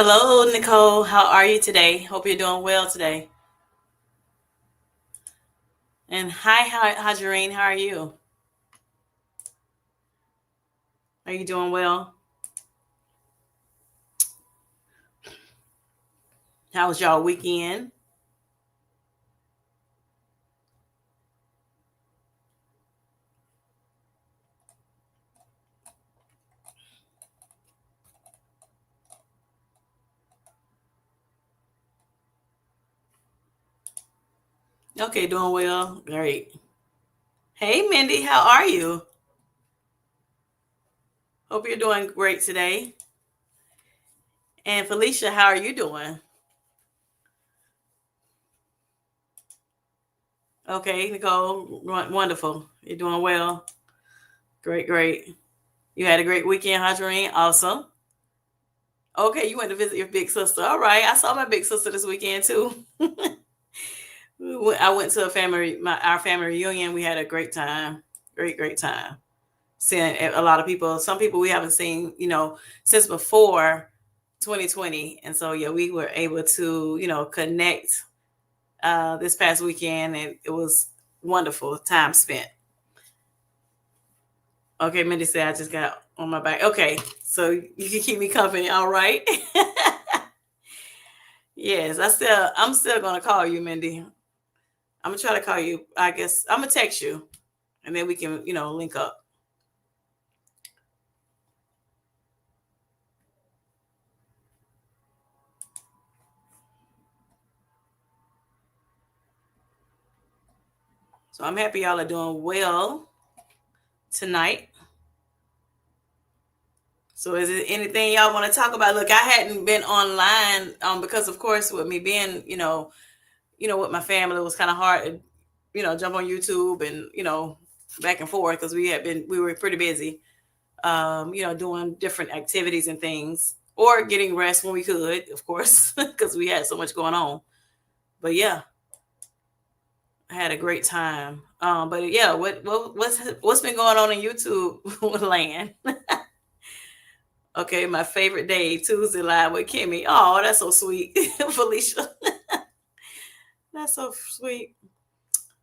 Hello, Nicole. How are you today? Hope you're doing well today. And hi, Hajarine. How are you? Are you doing well? How was y'all weekend? Okay, doing well. Great. Hey, Mindy. How are you? Hope you're doing great today. And Felicia, how are you doing? Okay, Nicole. Wonderful. You're doing well. Great, great. You had a great weekend, Hajarine. Awesome. Okay, you went to visit your big sister. All right. I saw my big sister this weekend too. I went to our family reunion. We had a great time, great time. Seeing a lot of people, some people we haven't seen, since before 2020, and so yeah, we were able to, connect this past weekend, and it was wonderful time spent. Okay, Mindy said I just got on my back. Okay, so you can keep me company, all right? Yes, I'm still gonna call you, Mindy. I'm gonna try to call you. I guess I'm gonna text you, and then we can, link up. So I'm happy y'all are doing well tonight. So is it anything y'all want to talk about? Look, I hadn't been online because of course with me being, with my family, it was kind of hard to, jump on YouTube and, back and forth because we were pretty busy, doing different activities and things or getting rest when we could, of course, because we had so much going on. But yeah, I had a great time. But yeah, what's been going on in YouTube land? Okay, my favorite day, Tuesday live with Kimmy. Oh, that's so sweet, Felicia. That's so sweet.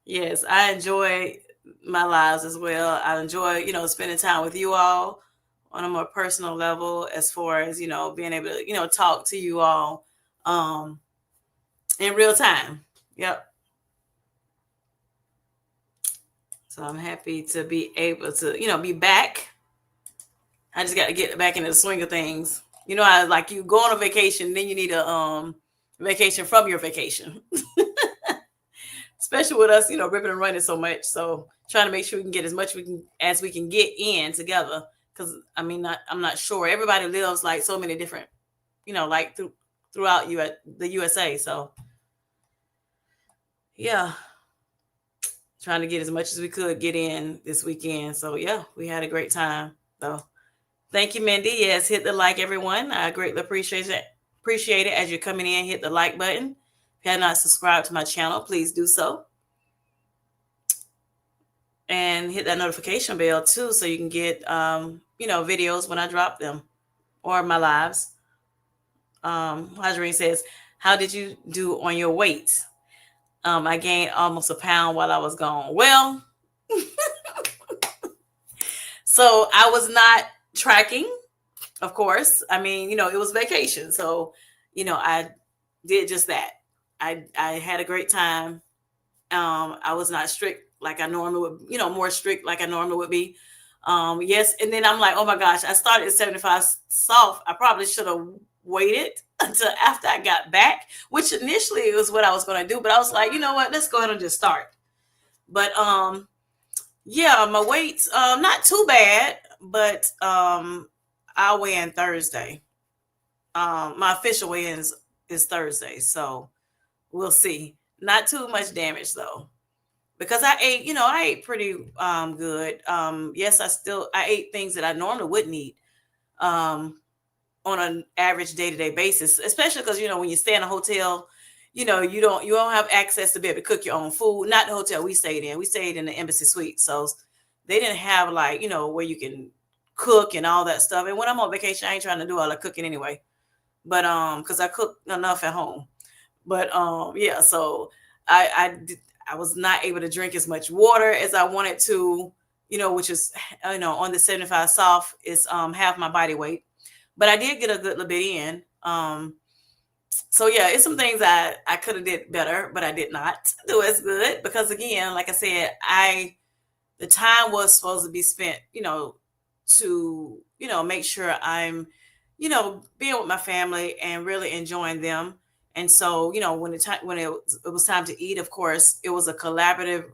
Yes, I enjoy my lives as well. I enjoy, spending time with you all on a more personal level, as far as being able to, talk to you all um, in real time. Yep. So I'm happy to be able to, be back. I just got to get back into the swing of things. I like you go on a vacation, then you need a vacation from your vacation. Especially with us, ripping and running so much. So trying to make sure we can get as much as we can get in together. Because I'm not sure everybody lives like so many different, like throughout the USA. So yeah, trying to get as much as we could get in this weekend. So yeah, we had a great time. So thank you, Mindy. Yes, hit the like, everyone. I greatly appreciate it. Appreciate it as you're coming in. Hit the like button. If you have not subscribed to my channel, please do so. And hit that notification bell too, so you can get videos when I drop them or my lives. Hajarine says, "How did you do on your weight?" I gained almost a pound while I was gone. Well, so I was not tracking, of course. It was vacation, so I did just that. I had a great time. I was not strict like I normally would, more strict like I normally would be. Yes, and then I'm like, oh my gosh, I started at 75 soft. I probably should have waited until after I got back, which initially was what I was going to do, but I was like, you know what, let's go ahead and just start. But yeah, my weight's not too bad, but I'll weigh in Thursday. My official weigh-in is Thursday, so we'll see. Not too much damage though, because I ate pretty good. Yes, I ate things that I normally wouldn't eat on an average day-to-day basis, especially because when you stay in a hotel, you don't have access to be able to cook your own food. Not the hotel we stayed in. We stayed in the Embassy Suite, so they didn't have where you can cook and all that stuff. And when I'm on vacation, I ain't trying to do all the cooking anyway. but because I cook enough at home. But yeah, so I was not able to drink as much water as I wanted to, which is on the 75 soft is half my body weight. But I did get a good little bit in. So yeah, it's some things I could have did better, but I did not do as good because again, like I said, the time was supposed to be spent, to make sure I'm, being with my family and really enjoying them. And so, when it was time to eat, of course, it was a collaborative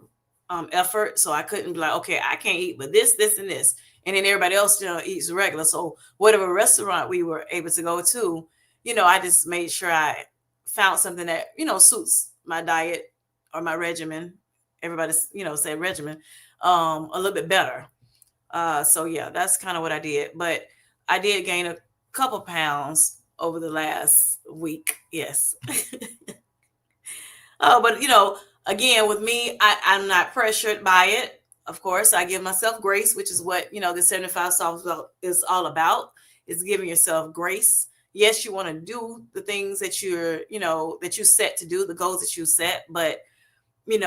effort. So I couldn't be like, okay, I can't eat, but this, and this, and then everybody else, eats regular. So whatever restaurant we were able to go to, I just made sure I found something that suits my diet or my regimen. Everybody's say regimen a little bit better. So yeah, that's kind of what I did. But I did gain a couple pounds over the last week. Yes. But again, with me, I'm not pressured by it. Of course, I give myself grace, which is what the 75 soft is all about. Is giving yourself grace. Yes, you want to do the things that that you set to do, the goals that you set, but you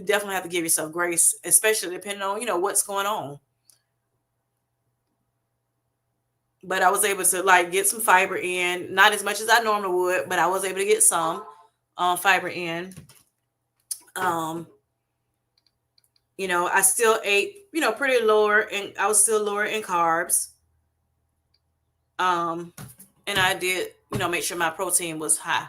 definitely have to give yourself grace, especially depending on what's going on. But I was able to like get some fiber in, not as much as I normally would, but I was able to get some fiber in. Um, I still ate, pretty lower, and I was still lower in carbs. Um, and I did, make sure my protein was high.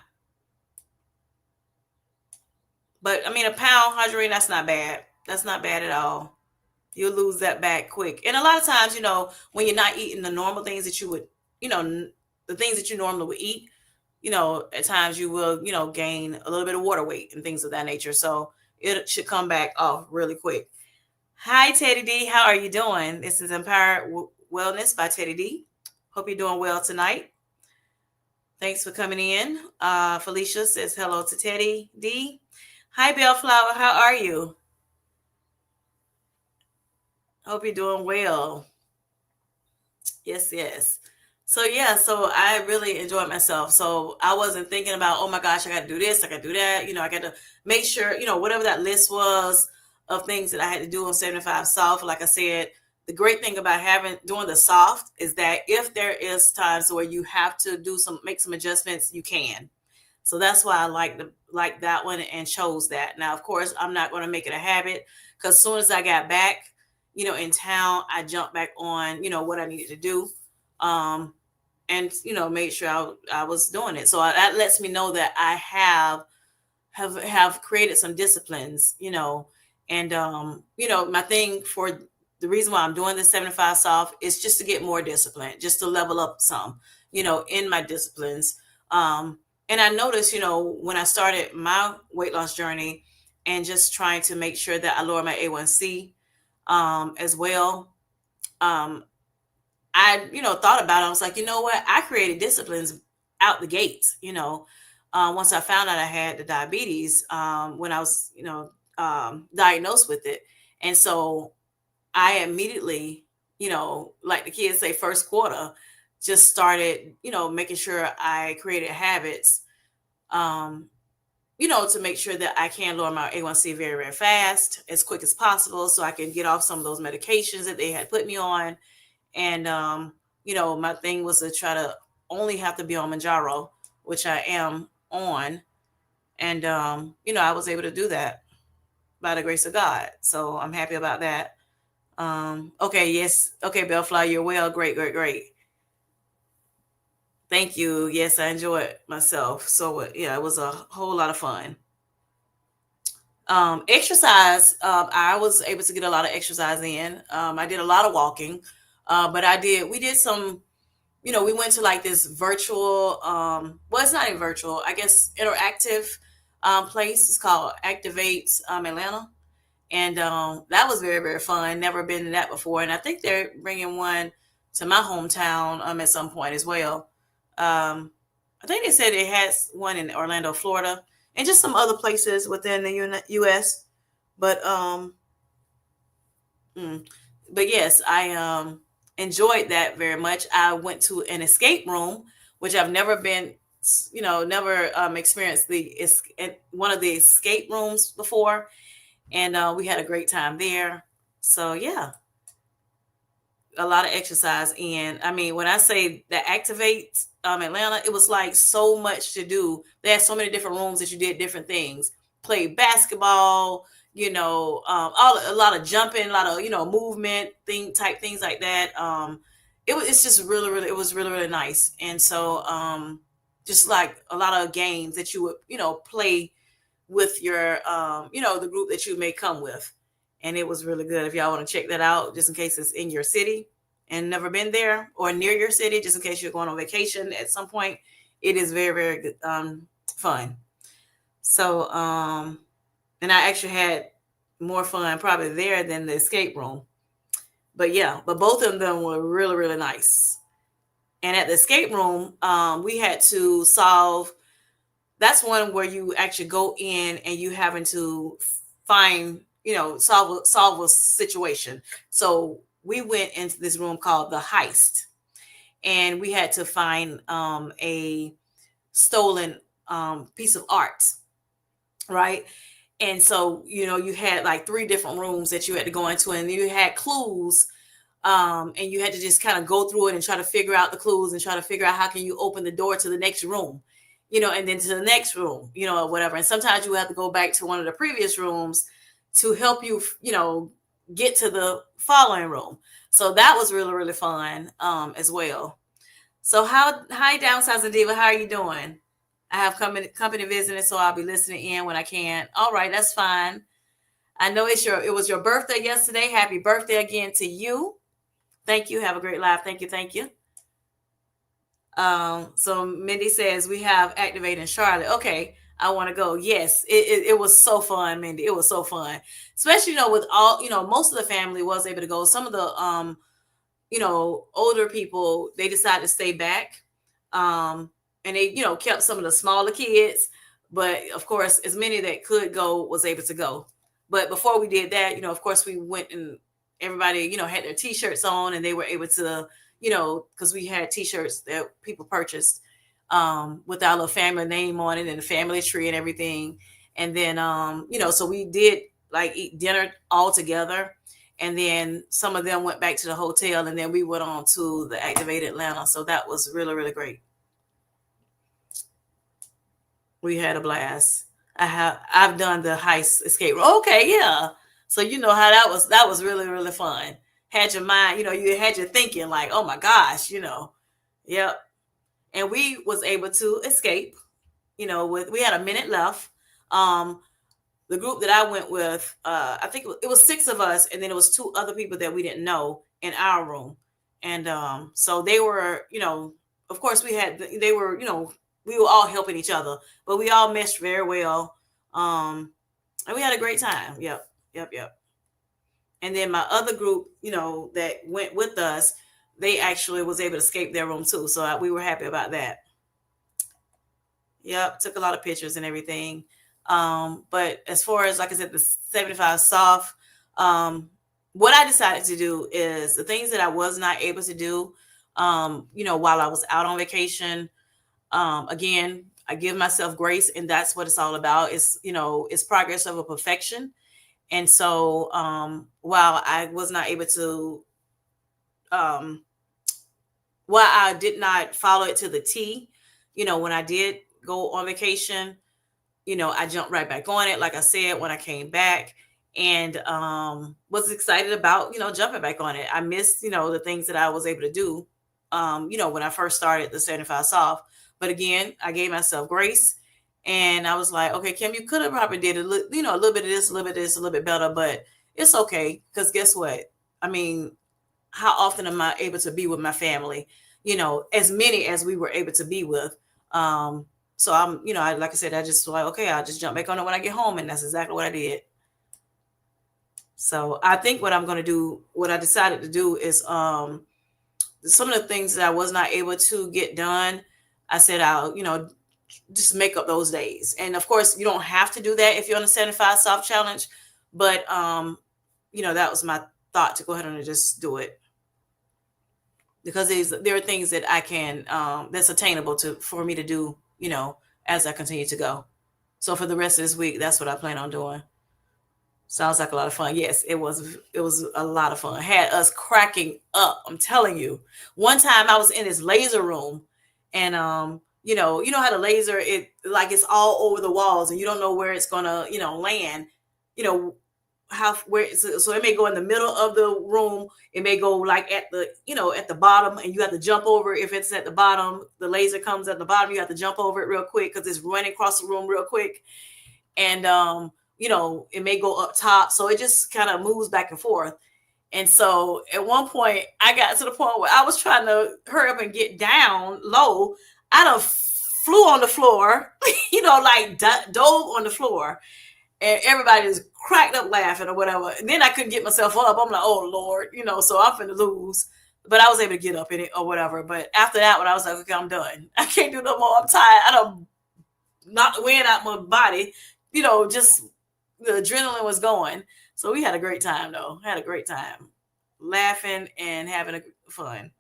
But I mean, a pound, Hadrine, that's not bad. That's not bad at all. You'll lose that back quick. And a lot of times, when you're not eating the normal things that you would, the things that you normally would eat, at times you will, gain a little bit of water weight and things of that nature. So it should come back off really quick. Hi, Teddy D. How are you doing? This is Empowered Wellness by Teddy D. Hope you're doing well tonight. Thanks for coming in. Felicia says hello to Teddy D. Hi, Bellflower. How are you? Hope you're doing well. Yes, yes. So yeah, so I really enjoyed myself. So I wasn't thinking about, oh my gosh, I got to do this, I got to do that. I got to make sure, whatever that list was of things that I had to do on 75 soft. Like I said, the great thing about doing the soft is that if there is times where you have to make some adjustments, you can. So that's why I like that one and chose that. Now, of course, I'm not going to make it a habit because as soon as I got back, in town, I jumped back on, what I needed to do. And made sure I was doing it. So that lets me know that I have created some disciplines, and my thing for the reason why I'm doing this 75 soft is just to get more discipline, just to level up some, in my disciplines. And I noticed, when I started my weight loss journey and just trying to make sure that I lower my A1C as well. I, thought about it. I was like, you know what? I created disciplines out the gates, once I found out I had the diabetes, when I was, diagnosed with it. And so I immediately, like the kids say, first quarter, just started, making sure I created habits, to make sure that I can lower my A1C very, very fast, as quick as possible, so I can get off some of those medications that they had put me on. And, my thing was to try to only have to be on Mjaro, which I am on. And, I was able to do that by the grace of God. So I'm happy about that. Okay. Yes. Okay. Bellfly, you're well. Great, great, great. Thank you. Yes, I enjoyed myself. So yeah, it was a whole lot of fun. Exercise, I was able to get a lot of exercise in. I did a lot of walking, but we did some, we went to like this virtual, well, it's not a virtual, I guess, interactive place. It's called Activate Atlanta. And that was very, very fun. Never been to that before. And I think they're bringing one to my hometown at some point as well. I think they said it has one in Orlando, Florida, and just some other places within the U.S. But but yes, I enjoyed that very much. I went to an escape room, which I've never been, never experienced one of the escape rooms before. And we had a great time there. So yeah, a lot of exercise. And I mean, when I say that Activate Atlanta, it was like so much to do. They had so many different rooms that you did different things. Played basketball, a lot of jumping, a lot of movement things like that. It's just really, really, it was really, really nice. And so just like a lot of games that you would play with your the group that you may come with. And it was really good. If y'all want to check that out, just in case it's in your city and never been there, or near your city, just in case you're going on vacation at some point, it is very, very good, fun. So and I actually had more fun probably there than the escape room. But yeah, but both of them were really, really nice. And at the escape room, we had to solve. That's one where you actually go in and you having to find, solve a situation. So we went into this room called the heist, and we had to find a stolen piece of art, right? And so you had like 3 different rooms that you had to go into, and you had clues, and you had to just kind of go through it and try to figure out the clues and try to figure out how can you open the door to the next room, and then to the next room, or whatever. And sometimes you have to go back to one of the previous rooms to help you, get to the following room. So that was really, really fun as well. So hi Downsizing Diva, how are you doing? I have company visiting, so I'll be listening in when I can. All right, that's fine. I know it was your birthday yesterday. Happy birthday again to you. Thank you. Have a great life. Thank you. Thank you. So Mindy says we have Activate in Charlotte. Okay, I want to go. Yes, it was so fun, Mindy. It was so fun, especially with all most of the family was able to go. Some of the older people, they decided to stay back, and they kept some of the smaller kids, but of course as many that could go was able to go. But before we did that, of course we went, and everybody had their t-shirts on, and they were able to because we had t-shirts that people purchased with our little family name on it and the family tree and everything. And then so we did like eat dinner all together, and then some of them went back to the hotel, and then we went on to the Activate Atlanta. So that was really, really great. We had a blast. I've done the heist escape room. Okay, yeah. So you know how that was really, really fun. Had your mind, you had your thinking like, oh my gosh, Yep. And we was able to escape, we had a minute left. The group that I went with, I think it was 6 of us, and then it was 2 other people that we didn't know in our room. And so they were, of course they were, we were all helping each other, but we all meshed very well. And we had a great time. Yep. And then my other group, that went with us, they actually was able to escape their room too. So we were happy about that. Yep. Took a lot of pictures and everything. But as far as, like I said, the 75 soft, what I decided to do is the things that I was not able to do, while I was out on vacation. Again, I give myself grace, and that's what it's all about. It's progress over perfection. And so, while I was not able to, while I did not follow it to the T, when I did go on vacation, I jumped right back on it. Like I said, when I came back, and was excited about, jumping back on it. I missed, the things that I was able to do, when I first started the 75 soft. But again, I gave myself grace, and I was like, okay, Kim, you could have probably did a little bit of this, a little bit of this, a little bit better, but it's okay. Because guess what? I mean, how often am I able to be with my family? As many as we were able to be with. So I'm, like I said, I just like, okay, I'll just jump back on it when I get home. And that's exactly what I did. So I think what I'm going to do, what I decided to do is, some of the things that I was not able to get done, I said, I'll, just make up those days. And of course, you don't have to do that if you're on the 75 soft challenge, but, that was my thought, to go ahead and just do it. because there are things that I can that's attainable for me to do, as I continue to go. So for the rest of this week, that's what I plan on doing. Sounds like a lot of fun. Yes, it was. It was a lot of fun. Had us cracking up. I'm telling you. One time I was in this laser room, and how the laser, it like it's all over the walls, and you don't know where it's gonna land. You know how where so it may go in the middle of the room. It may go like at the bottom, and you have to jump over. If it's at the bottom, the laser comes at the bottom. You have to jump over it real quick because it's running across the room real quick, and it may go up top, so it just kind of moves back and forth. And so at one point I got to the point where I was trying to hurry up and get down low. I done flew on the floor, like dove on the floor, and everybody just cracked up laughing or whatever. And then I couldn't get myself up. I'm like, oh Lord, so I'm finna lose. But I was able to get up in it or whatever. But after that one, I was like, okay, I'm done. I can't do no more. I'm tired. I don't knock the wind out my body. Just the adrenaline was going. So we had a great time though. Had a great time. Laughing and having fun.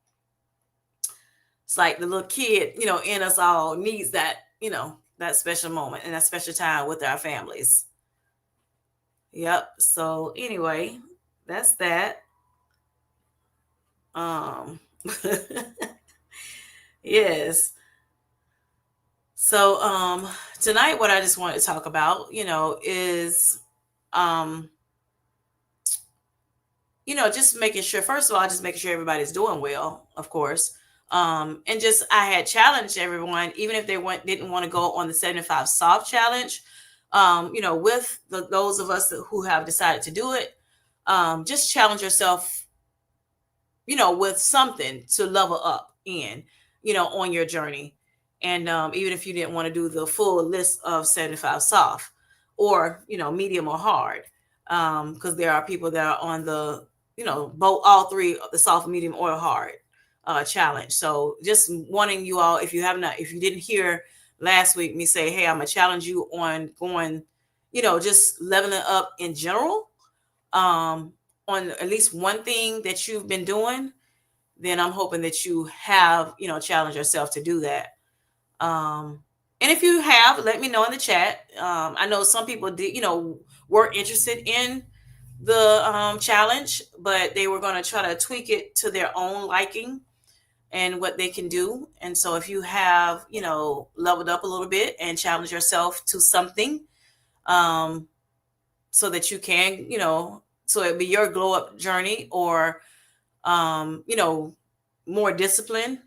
It's like the little kid, in us all needs that, that special moment and that special time with our families. Yep. So anyway, that's that. Yes. So tonight what I just wanted to talk about, is just making sure, first of all, just making sure everybody's doing well, of course. And just I had challenged everyone, even if they didn't want to go on the 75 soft challenge, with those of us who have decided to do it, just challenge yourself, with something to level up in, on your journey. And even if you didn't want to do the full list of 75 soft or, medium or hard, because there are people that are on the, both, all three, the soft, medium, or hard challenge. So just wanting you all, if you didn't hear last week me say, hey, I'm gonna challenge you on going, just leveling up in general, on at least one thing that you've been doing, then I'm hoping that you have, challenged yourself to do that. And if you have, let me know in the chat. I know some people did, were interested in the challenge, but they were going to try to tweak it to their own liking and what they can do. And so if you have, leveled up a little bit and challenge yourself to something, so that you can, so it'd be your glow up journey, or, more discipline,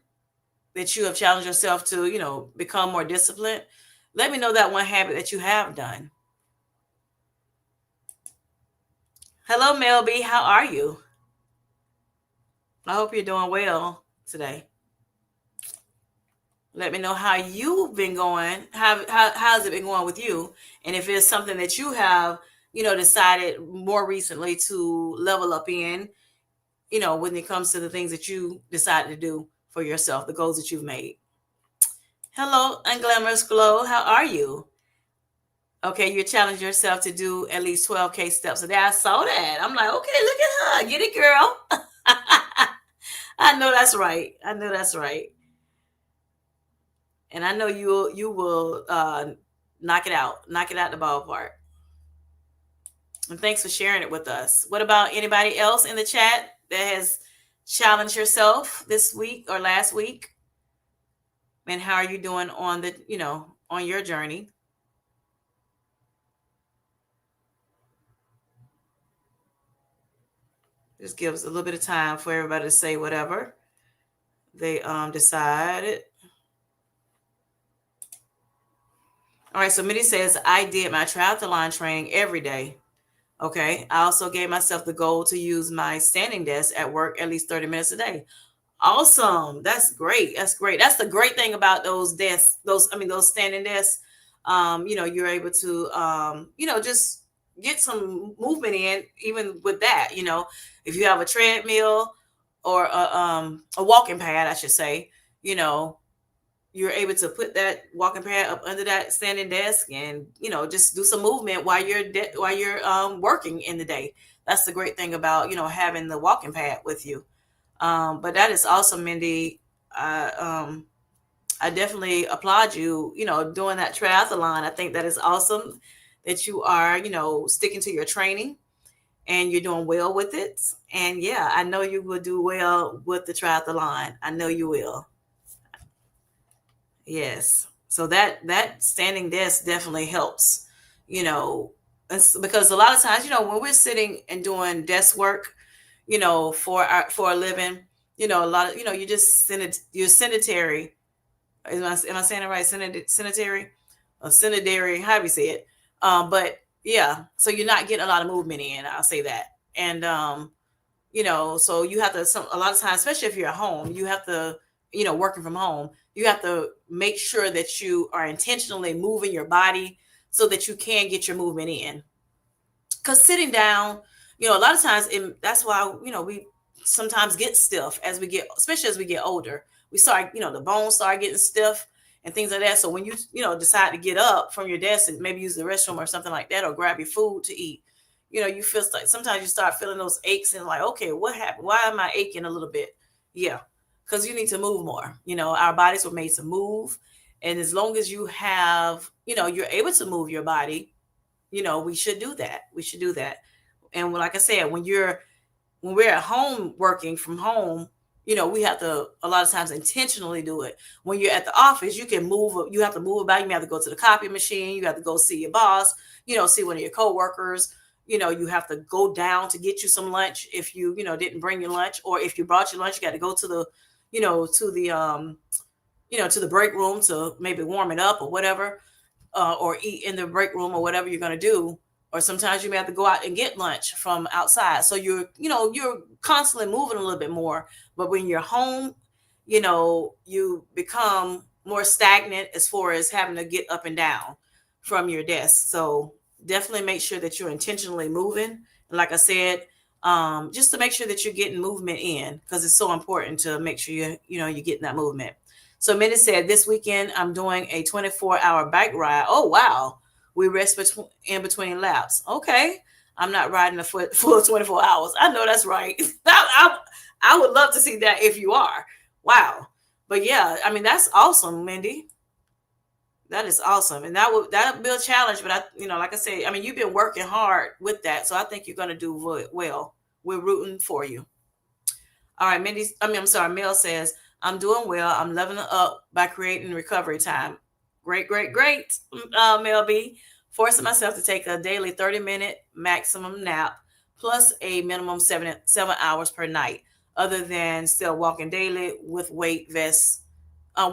that you have challenged yourself to, become more disciplined. Let me know that one habit that you have done. Hello, Mel B. How are you? I hope you're doing well today. Let me know how you've been going. How's it been going with you? And if it's something that you have, decided more recently to level up in, when it comes to the things that you decided to do for yourself, the goals that you've made. Hello, Unglamorous Glow. How are you? Okay, you're challenging yourself to do at least 12K steps a day. I saw that. I'm like, okay, look at her. Get it, girl. I know that's right. I know that's right. And I know you will knock it out the ballpark. And thanks for sharing it with us. What about anybody else in the chat that has challenged yourself this week or last week? And how are you doing on on your journey? Just gives a little bit of time for everybody to say whatever they decided. All right, so Minnie says, I did my triathlon training every day. Okay. I also gave myself the goal to use my standing desk at work at least 30 minutes a day. Awesome. That's great. That's great. That's the great thing about those desks, those standing desks. You're able to, just get some movement in, even with that, if you have a treadmill or a walking pad, I should say, you're able to put that walking pad up under that standing desk and, just do some movement while you're working in the day. That's the great thing about, having the walking pad with you. But that is awesome, Mindy. I definitely applaud you, doing that triathlon. I think that is awesome that you are, sticking to your training and you're doing well with it. And yeah, I know you will do well with the triathlon. I know you will. Yes. So that standing desk definitely helps, you know, because a lot of times, when we're sitting and doing desk work, for a living, a lot of, you're sedentary. Am I saying it right? Sanitary or sanitary, how do you say it? But yeah, so you're not getting a lot of movement in. I'll say that. And so you have to a lot of times, especially if you're at home, you have to, working from home, you have to make sure that you are intentionally moving your body so that you can get your movement in. Because sitting down, a lot of times, that's why, we sometimes get stiff as we get, especially as we get older. We start, the bones start getting stiff and things like that. So when you, decide to get up from your desk and maybe use the restroom or something like that, or grab your food to eat, you feel like sometimes you start feeling those aches and like, okay, what happened? Why am I aching a little bit? Yeah, because you need to move more. Our bodies were made to move. And as long as you have, you're able to move your body, we should do that. We should do that. And like I said, when we're at home working from home, we have to a lot of times intentionally do it. When you're at the office, you can move. You have to move about. You have to go to the copy machine. You have to go see your boss. See one of your coworkers. You have to go down to get you some lunch if you didn't bring your lunch, or if you brought your lunch, you got to go to the to the break room to maybe warm it up or whatever, or eat in the break room or whatever you're going to do. Or sometimes you may have to go out and get lunch from outside. So you're constantly moving a little bit more. But when you're home, you become more stagnant as far as having to get up and down from your desk. So definitely make sure that you're intentionally moving. And like I said, just to make sure that you're getting movement in, because it's so important to make sure you're getting that movement. So Minnie said, this weekend I'm doing a 24-hour bike ride. Oh, wow. We rest in between laps. Okay. I'm not riding a full 24 hours. I know that's right. I would love to see that if you are. Wow. But yeah, I mean, that's awesome, Mindy. That is awesome. And that'll be a challenge. But like I said, I mean, you've been working hard with that. So I think you're going to do well. We're rooting for you. All right, I'm sorry, Mel says, I'm doing well. I'm leveling up by creating recovery time. Great, great, great, Mel B. Forcing myself to take a daily 30-minute maximum nap plus a minimum 7 hours per night, other than still walking daily with weighted vest. I'm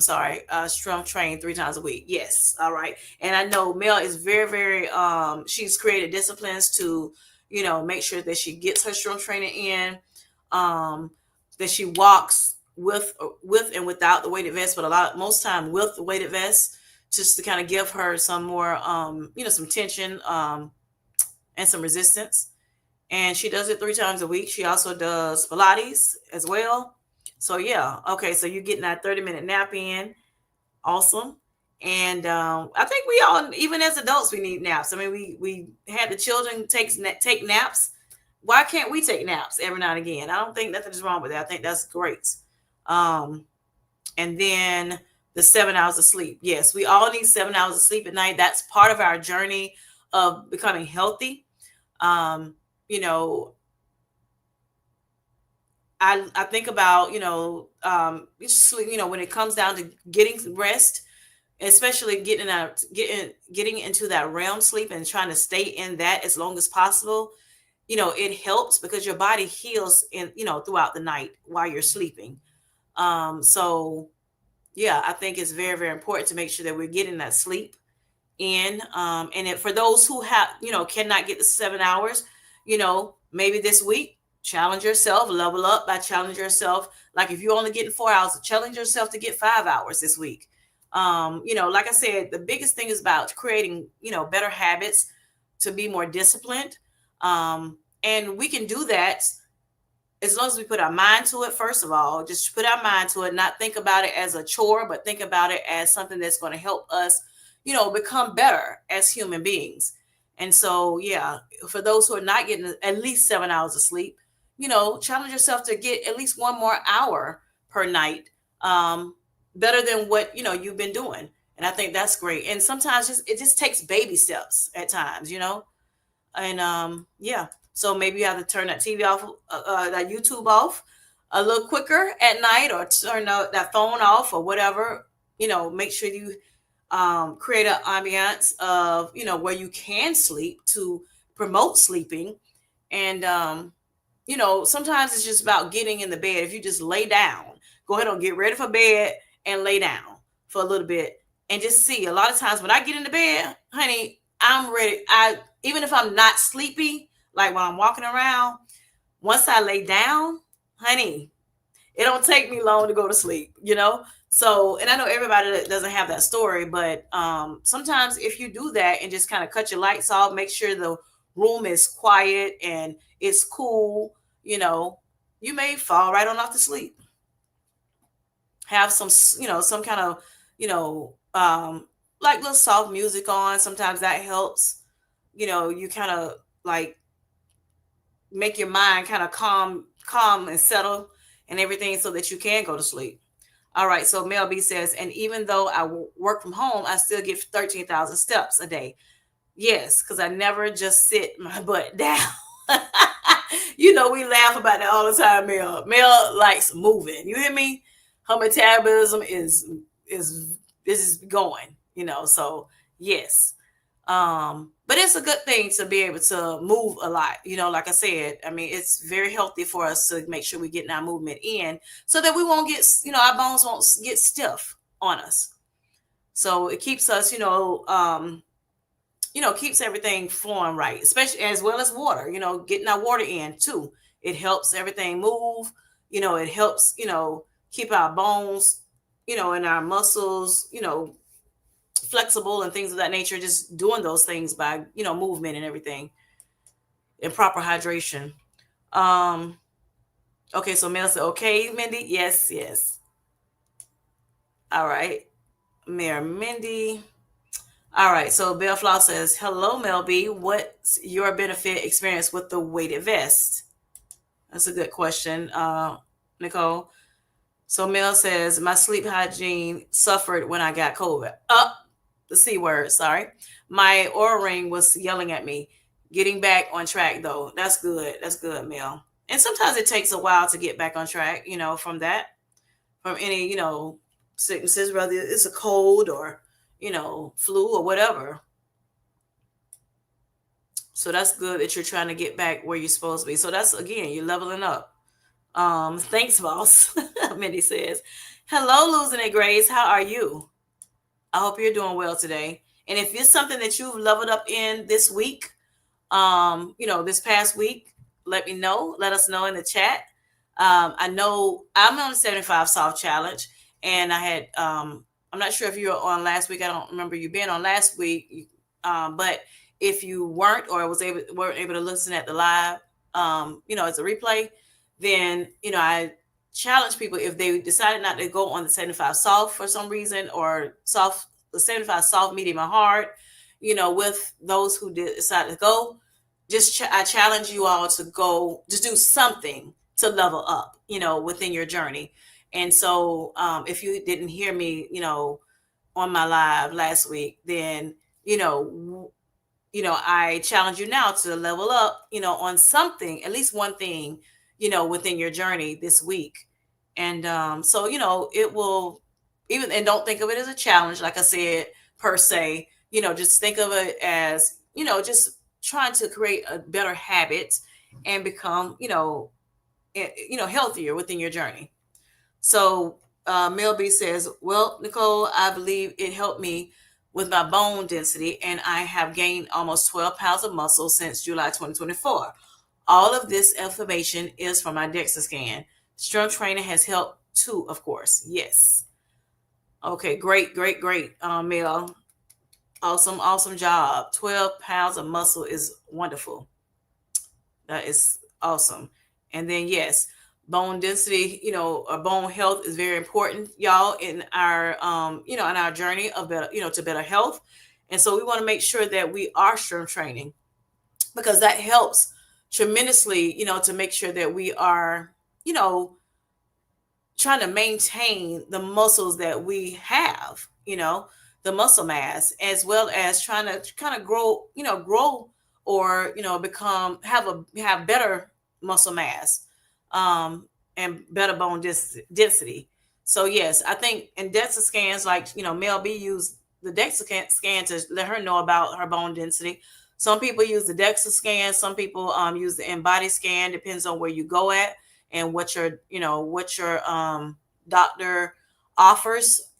sorry, strength train 3 times a week. Yes, all right. And I know Mel is very, very. She's created disciplines to, make sure that she gets her strength training in, that she walks with and without the weighted vest, but most time with the weighted vest, just to kind of give her some more, some tension, and some resistance. And she does it 3 times a week. She also does Pilates as well. So yeah, okay. So you're getting that 30-minute nap in. Awesome. And I think we all, even as adults, we need naps. I mean, we had the children take naps. Why can't we take naps every now and again? I don't think nothing's wrong with that. I think that's great. And then the 7 hours of sleep. Yes, we all need 7 hours of sleep at night. That's part of our journey of becoming healthy. You know, I think about, when it comes down to getting rest, especially getting into that REM sleep and trying to stay in that as long as possible. It helps because your body heals throughout the night while you're sleeping. So yeah, I think it's very, very important to make sure that we're getting that sleep in. For those who cannot get the 7 hours, maybe this week, challenge yourself, level up by challenge yourself. Like if you're only getting 4 hours, challenge yourself to get 5 hours this week. Like I said, the biggest thing is about creating, better habits to be more disciplined. And we can do that as long as we put our mind to it. First of all, just put our mind to it, not think about it as a chore, but think about it as something that's going to help us, become better as human beings. And so, yeah, for those who are not getting at least 7 hours of sleep, challenge yourself to get at least one more hour per night, um, better than what you've been doing. And I think that's great. And sometimes it just takes baby steps at times, and yeah. So maybe you have to turn that TV off, that YouTube off a little quicker at night, or turn that phone off, or whatever. Make sure you create an ambiance of where you can sleep to promote sleeping. And sometimes it's just about getting in the bed. If you just lay down, go ahead and get ready for bed and lay down for a little bit, and just see. A lot of times when I get into bed, honey, I'm ready. Even if I'm not sleepy, like when I'm walking around, once I lay down, honey, it don't take me long to go to sleep. So, and I know everybody that doesn't have that story, but sometimes if you do that and just kind of cut your lights off, make sure the room is quiet and it's cool, you may fall right on off to sleep. Have some kind of, like little soft music on. Sometimes that helps. You kind of like make your mind kind of calm and settle and everything, so that you can go to sleep. All right. So Mel B says, and even though I work from home, I still get 13,000 steps a day. Yes, because I never just sit my butt down. We laugh about that all the time. Mel likes moving. You hear me? Her metabolism is going. So yes. But it's a good thing to be able to move a lot. Like I said, I mean, it's very healthy for us to make sure we're getting our movement in, so that we won't get, our bones won't get stiff on us. So it keeps us, keeps everything flowing right, especially as well as water, getting our water in too. It helps everything move, it helps, keep our bones, and our muscles, flexible and things of that nature, just doing those things by, movement and everything, and proper hydration. Um, okay, so Mel said, okay, Mindy. Yes, yes. All right. Mayor Mindy. All right, so Bellflower says, hello, Mel B. What's your benefit experience with the weighted vest? That's a good question, Nicole. So Mel says, my sleep hygiene suffered when I got COVID. The C word, sorry. My Oura ring was yelling at me. Getting back on track, though. That's good. That's good, Mel. And sometimes it takes a while to get back on track, from that, from any, sicknesses, whether it's a cold or, flu or whatever. So that's good that you're trying to get back where you're supposed to be. So that's, again, you're leveling up. Thanks, boss. Mindy says, hello, Losing It Grace. How are you? I hope you're doing well today. And if it's something that you've leveled up in this week, this past week, let me know. Let us know in the chat. I know I'm on the 75 soft challenge, and I had, I'm not sure if you were on last week. I don't remember you being on last week. But if you weren't, or weren't able to listen at the live, as a replay, then, I challenge people, if they decided not to go on the 75 soft for some reason, or the 75 soft, medium, and hard, with those who decide to go, I challenge you all to go, just do something to level up, within your journey. And so, if you didn't hear me, on my live last week, then, I challenge you now to level up, on something, at least one thing, within your journey this week. And so, it will even, and don't think of it as a challenge, like I said, per se, just think of it as, just trying to create a better habit and become, healthier within your journey. So Mel B says, well, Nicole, I believe it helped me with my bone density, and I have gained almost 12 pounds of muscle since July 2024. All of this information is from my DEXA scan. Strength training has helped too, of course. Yes. Okay, great, great, great, Mel. Awesome, awesome job. 12 pounds of muscle is wonderful. That is awesome. And then, yes, bone density, or bone health is very important, y'all, in our, in our journey of better, to better health. And so we want to make sure that we are strength training, because that helps tremendously, to make sure that we are, you know, trying to maintain the muscles that we have, the muscle mass, as well as trying to kind of grow or, become, have better muscle mass, and better bone density. So yes, I think in DEXA scans, like, Mel B used the DEXA scan to let her know about her bone density. Some people use the DEXA scan. Some people use the InBody scan. Depends on where you go at and what your doctor offers,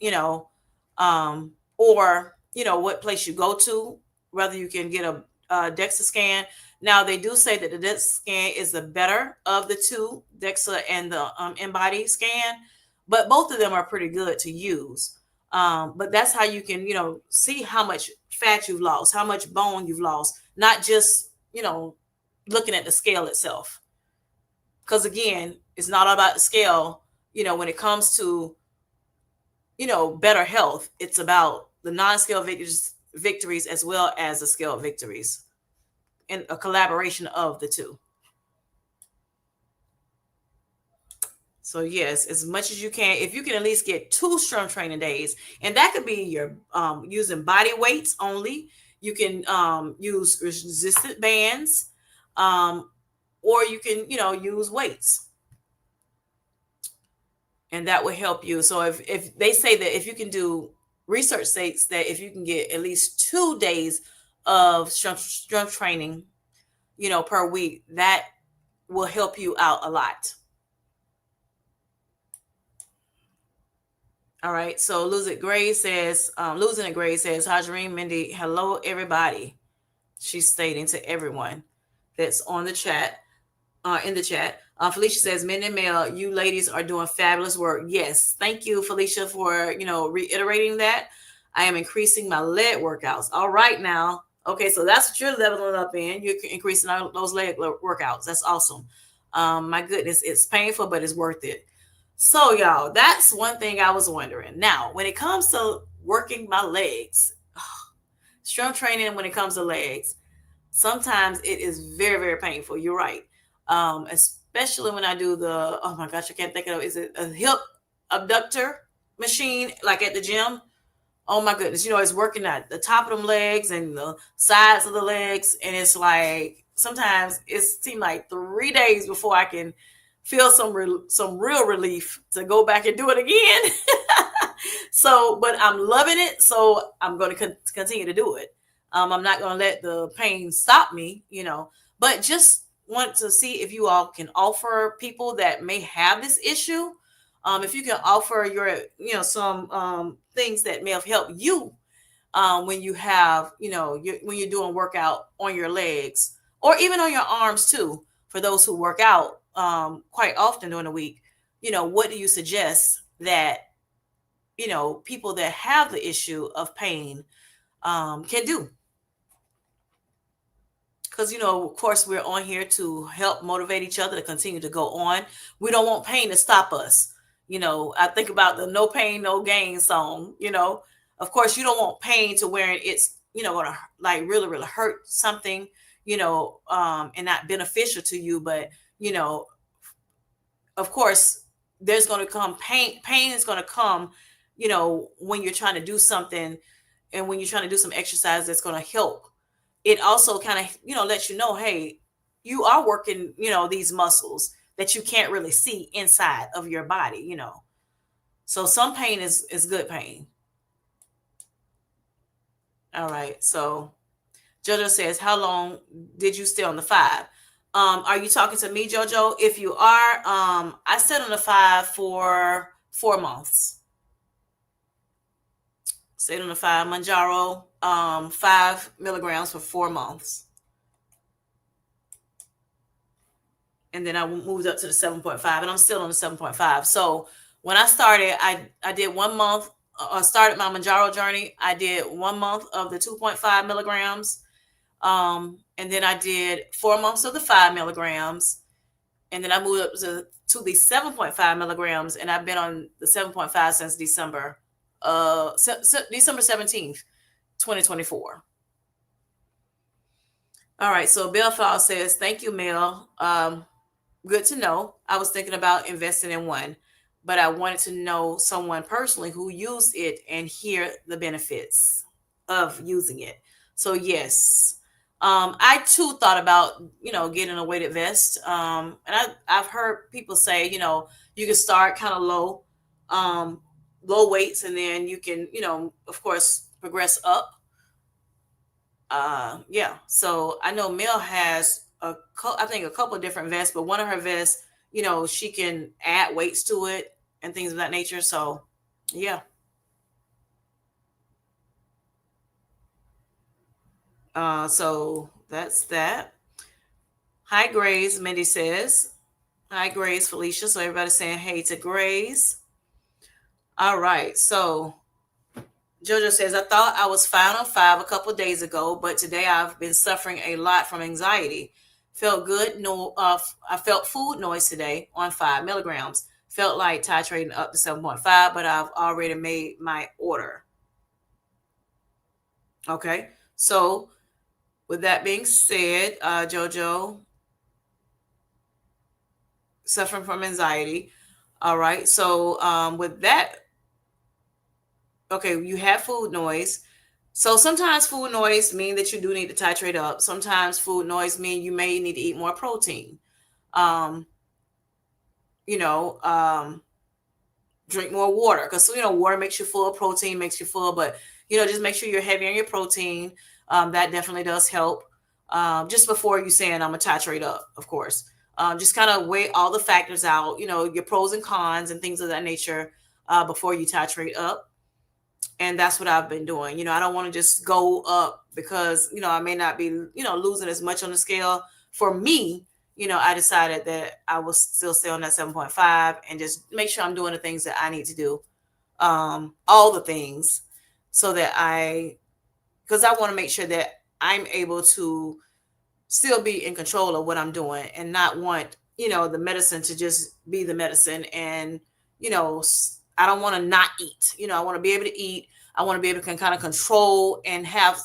or what place you go to, whether you can get a DEXA scan. Now they do say that the DEXA scan is the better of the two, DEXA and the InBody scan, but both of them are pretty good to use. But that's how you can, see how much fat you've lost, how much bone you've lost, not just, looking at the scale itself. Because again, it's not all about the scale. When it comes to, better health, it's about the non-scale victories as well as the scale victories, and a collaboration of the two. So yes, as much as you can, if you can at least get 2 strength training days, and that could be your using body weights only. You can use resistant bands, um, or you can use weights, and that will help you. So if they say that if you can do, research states that if you can get at least 2 days of strength training, per week, that will help you out a lot. All right. So losing it Gray says, Hajareen Mindy, hello everybody. She's stating to everyone that's on the chat, in the chat. Felicia says, men and male, you ladies are doing fabulous work. Yes. Thank you, Felicia, for, reiterating that. I am increasing my leg workouts. All right now. Okay. So that's what you're leveling up in. You're increasing those leg workouts. That's awesome. My goodness, it's painful, but it's worth it. So y'all, that's one thing I was wondering. Now, when it comes to working my legs, strength training, when it comes to legs, sometimes it is very, very painful. You're right. Especially when I do the, oh my gosh, I can't think of, is it a hip abductor machine, like at the gym? Oh my goodness, it's working at the top of them legs and the sides of the legs. And it's like, sometimes it seems like 3 days before I can feel some real relief to go back and do it again. So, but I'm loving it. So I'm going to continue to do it. I'm not going to let the pain stop me, but just want to see if you all can offer people that may have this issue. If you can offer some things that may have helped you when you have, when you're doing workout on your legs or even on your arms too, for those who work out quite often during the week, what do you suggest that, people that have the issue of pain can do? Because, of course, we're on here to help motivate each other to continue to go on. We don't want pain to stop us. I think about the No Pain, No Gain song. Of course, you don't want pain to where it's, going to like really, really hurt something, and not beneficial to you. But, of course, there's going to come pain. Pain is going to come, when you're trying to do something and when you're trying to do some exercise that's going to help. It also kind of, lets you know, hey, you are working, these muscles that you can't really see inside of your body, So some pain is good pain. All right. So Jojo says, how long did you stay on the 5? Are you talking to me, Jojo? If you are, I stayed on the 5 for 4 months. Stayed on the 5 Mounjaro, 5 milligrams for 4 months. And then I moved up to the 7.5, and I'm still on the 7.5. So when I started, I did 1 month, started my Mjaro journey. I did 1 month of the 2.5 milligrams. And then I did 4 months of the 5 milligrams. And then I moved up to the 7.5 milligrams. And I've been on the 7.5 since December 17th, 2024. All right. So Bellflower says, thank you, Mel. Good to know. I was thinking about investing in one, but I wanted to know someone personally who used it and hear the benefits of using it. So yes, I too thought about getting a weighted vest, and I've heard people say you can start kind of low, um, low weights, and then you can of course progress up. Yeah, so I know Mel has I think a couple of different vests, but one of her vests, she can add weights to it and things of that nature. So yeah. So that's that. Hi Grace, Mindy says. Hi Grace, Felicia. So everybody's saying hey to Grace. All right. So Jojo says, I thought I was fine on 5 a couple of days ago, but today I've been suffering a lot from anxiety. Felt good. No, I felt food noise today on 5 milligrams. Felt like titrating up to 7.5, but I've already made my order. Okay. So with that being said, Jojo, suffering from anxiety. All right. So with that, okay, you have food noise. So sometimes food noise mean that you do need to titrate up. Sometimes food noise mean you may need to eat more protein. Um, you know, drink more water because water makes you full, protein makes you full, but just make sure you're heavy on your protein. That definitely does help. Just before you saying I'm gonna titrate up, of course. Just kind of weigh all the factors out, your pros and cons and things of that nature before you titrate up. And that's what I've been doing. I don't want to just go up because I may not be losing as much on the scale. For me, I decided that I will still stay on that 7.5 and just make sure I'm doing the things that I need to do, all the things, so that because I want to make sure that I'm able to still be in control of what I'm doing and not want, the medicine to just be the medicine. And, I don't want to not eat. I want to be able to eat. I want to be able to kind of control and have,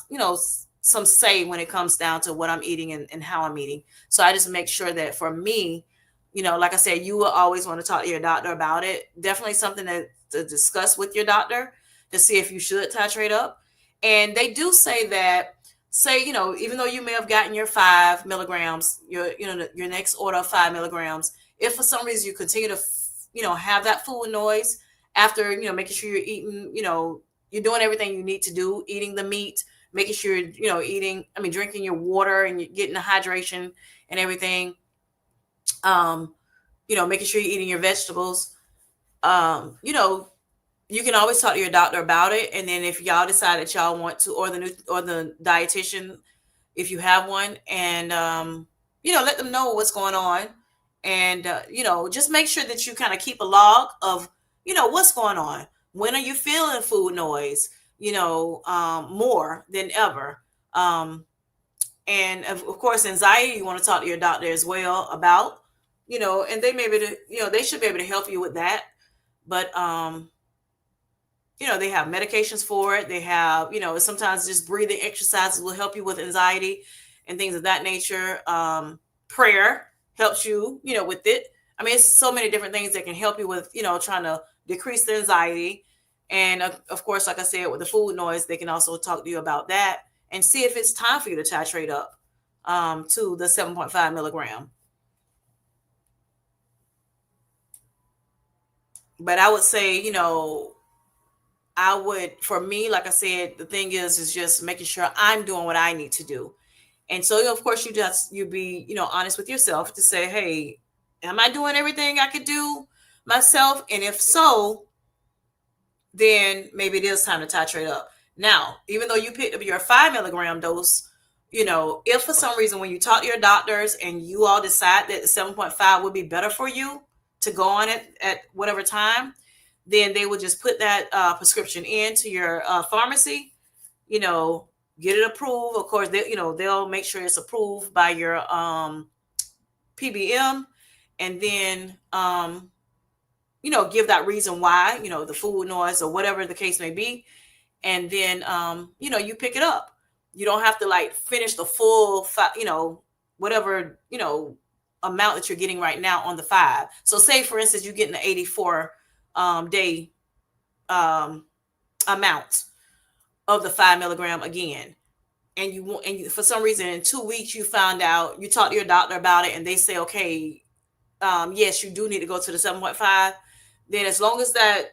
some say when it comes down to what I'm eating and how I'm eating. So I just make sure that for me, like I said, you will always want to talk to your doctor about it. Definitely something to discuss with your doctor to see if you should titrate up. And they do say that, say even though you may have gotten your 5 milligrams, your next order of 5 milligrams, if for some reason you continue to have that food noise after making sure you're eating, you're doing everything you need to do, eating the meat, making sure eating, drinking your water and you're getting the hydration and everything, um making sure you're eating your vegetables, um you know you can always talk to your doctor about it. And then if y'all decide that y'all want to, or the dietitian, if you have one, and let them know what's going on. And just make sure that you kind of keep a log of what's going on. When are you feeling food noise, more than ever? And of course, anxiety, you want to talk to your doctor as well about, and they may be able to, they should be able to help you with that. But they have medications for it. They have, sometimes just breathing exercises will help you with anxiety and things of that nature. Prayer helps you, with it. It's so many different things that can help you with, trying to decrease the anxiety. And of course, like I said, with the food noise, they can also talk to you about that and see if it's time for you to titrate up to the 7.5 milligram. But I would say, for me, like I said, the thing is just making sure I'm doing what I need to do. And so, of course, you be, honest with yourself to say, hey, am I doing everything I could do myself? And if so, then maybe it is time to titrate up. Now, even though you picked up your 5 milligram dose, if for some reason when you talk to your doctors and you all decide that the 7.5 would be better for you to go on it at whatever time, then they will just put that prescription into your pharmacy, you know, get it approved. Of course, they'll make sure it's approved by your PBM, and then give that reason why, the food noise or whatever the case may be, and then you pick it up. You don't have to like finish the full, whatever, amount that you're getting right now on the 5. So say for instance, you're getting the 84 day amount of the 5 milligram again. And for some reason in 2 weeks, you found out, you talk to your doctor about it and they say, okay, yes, you do need to go to the 7.5. Then as long as that,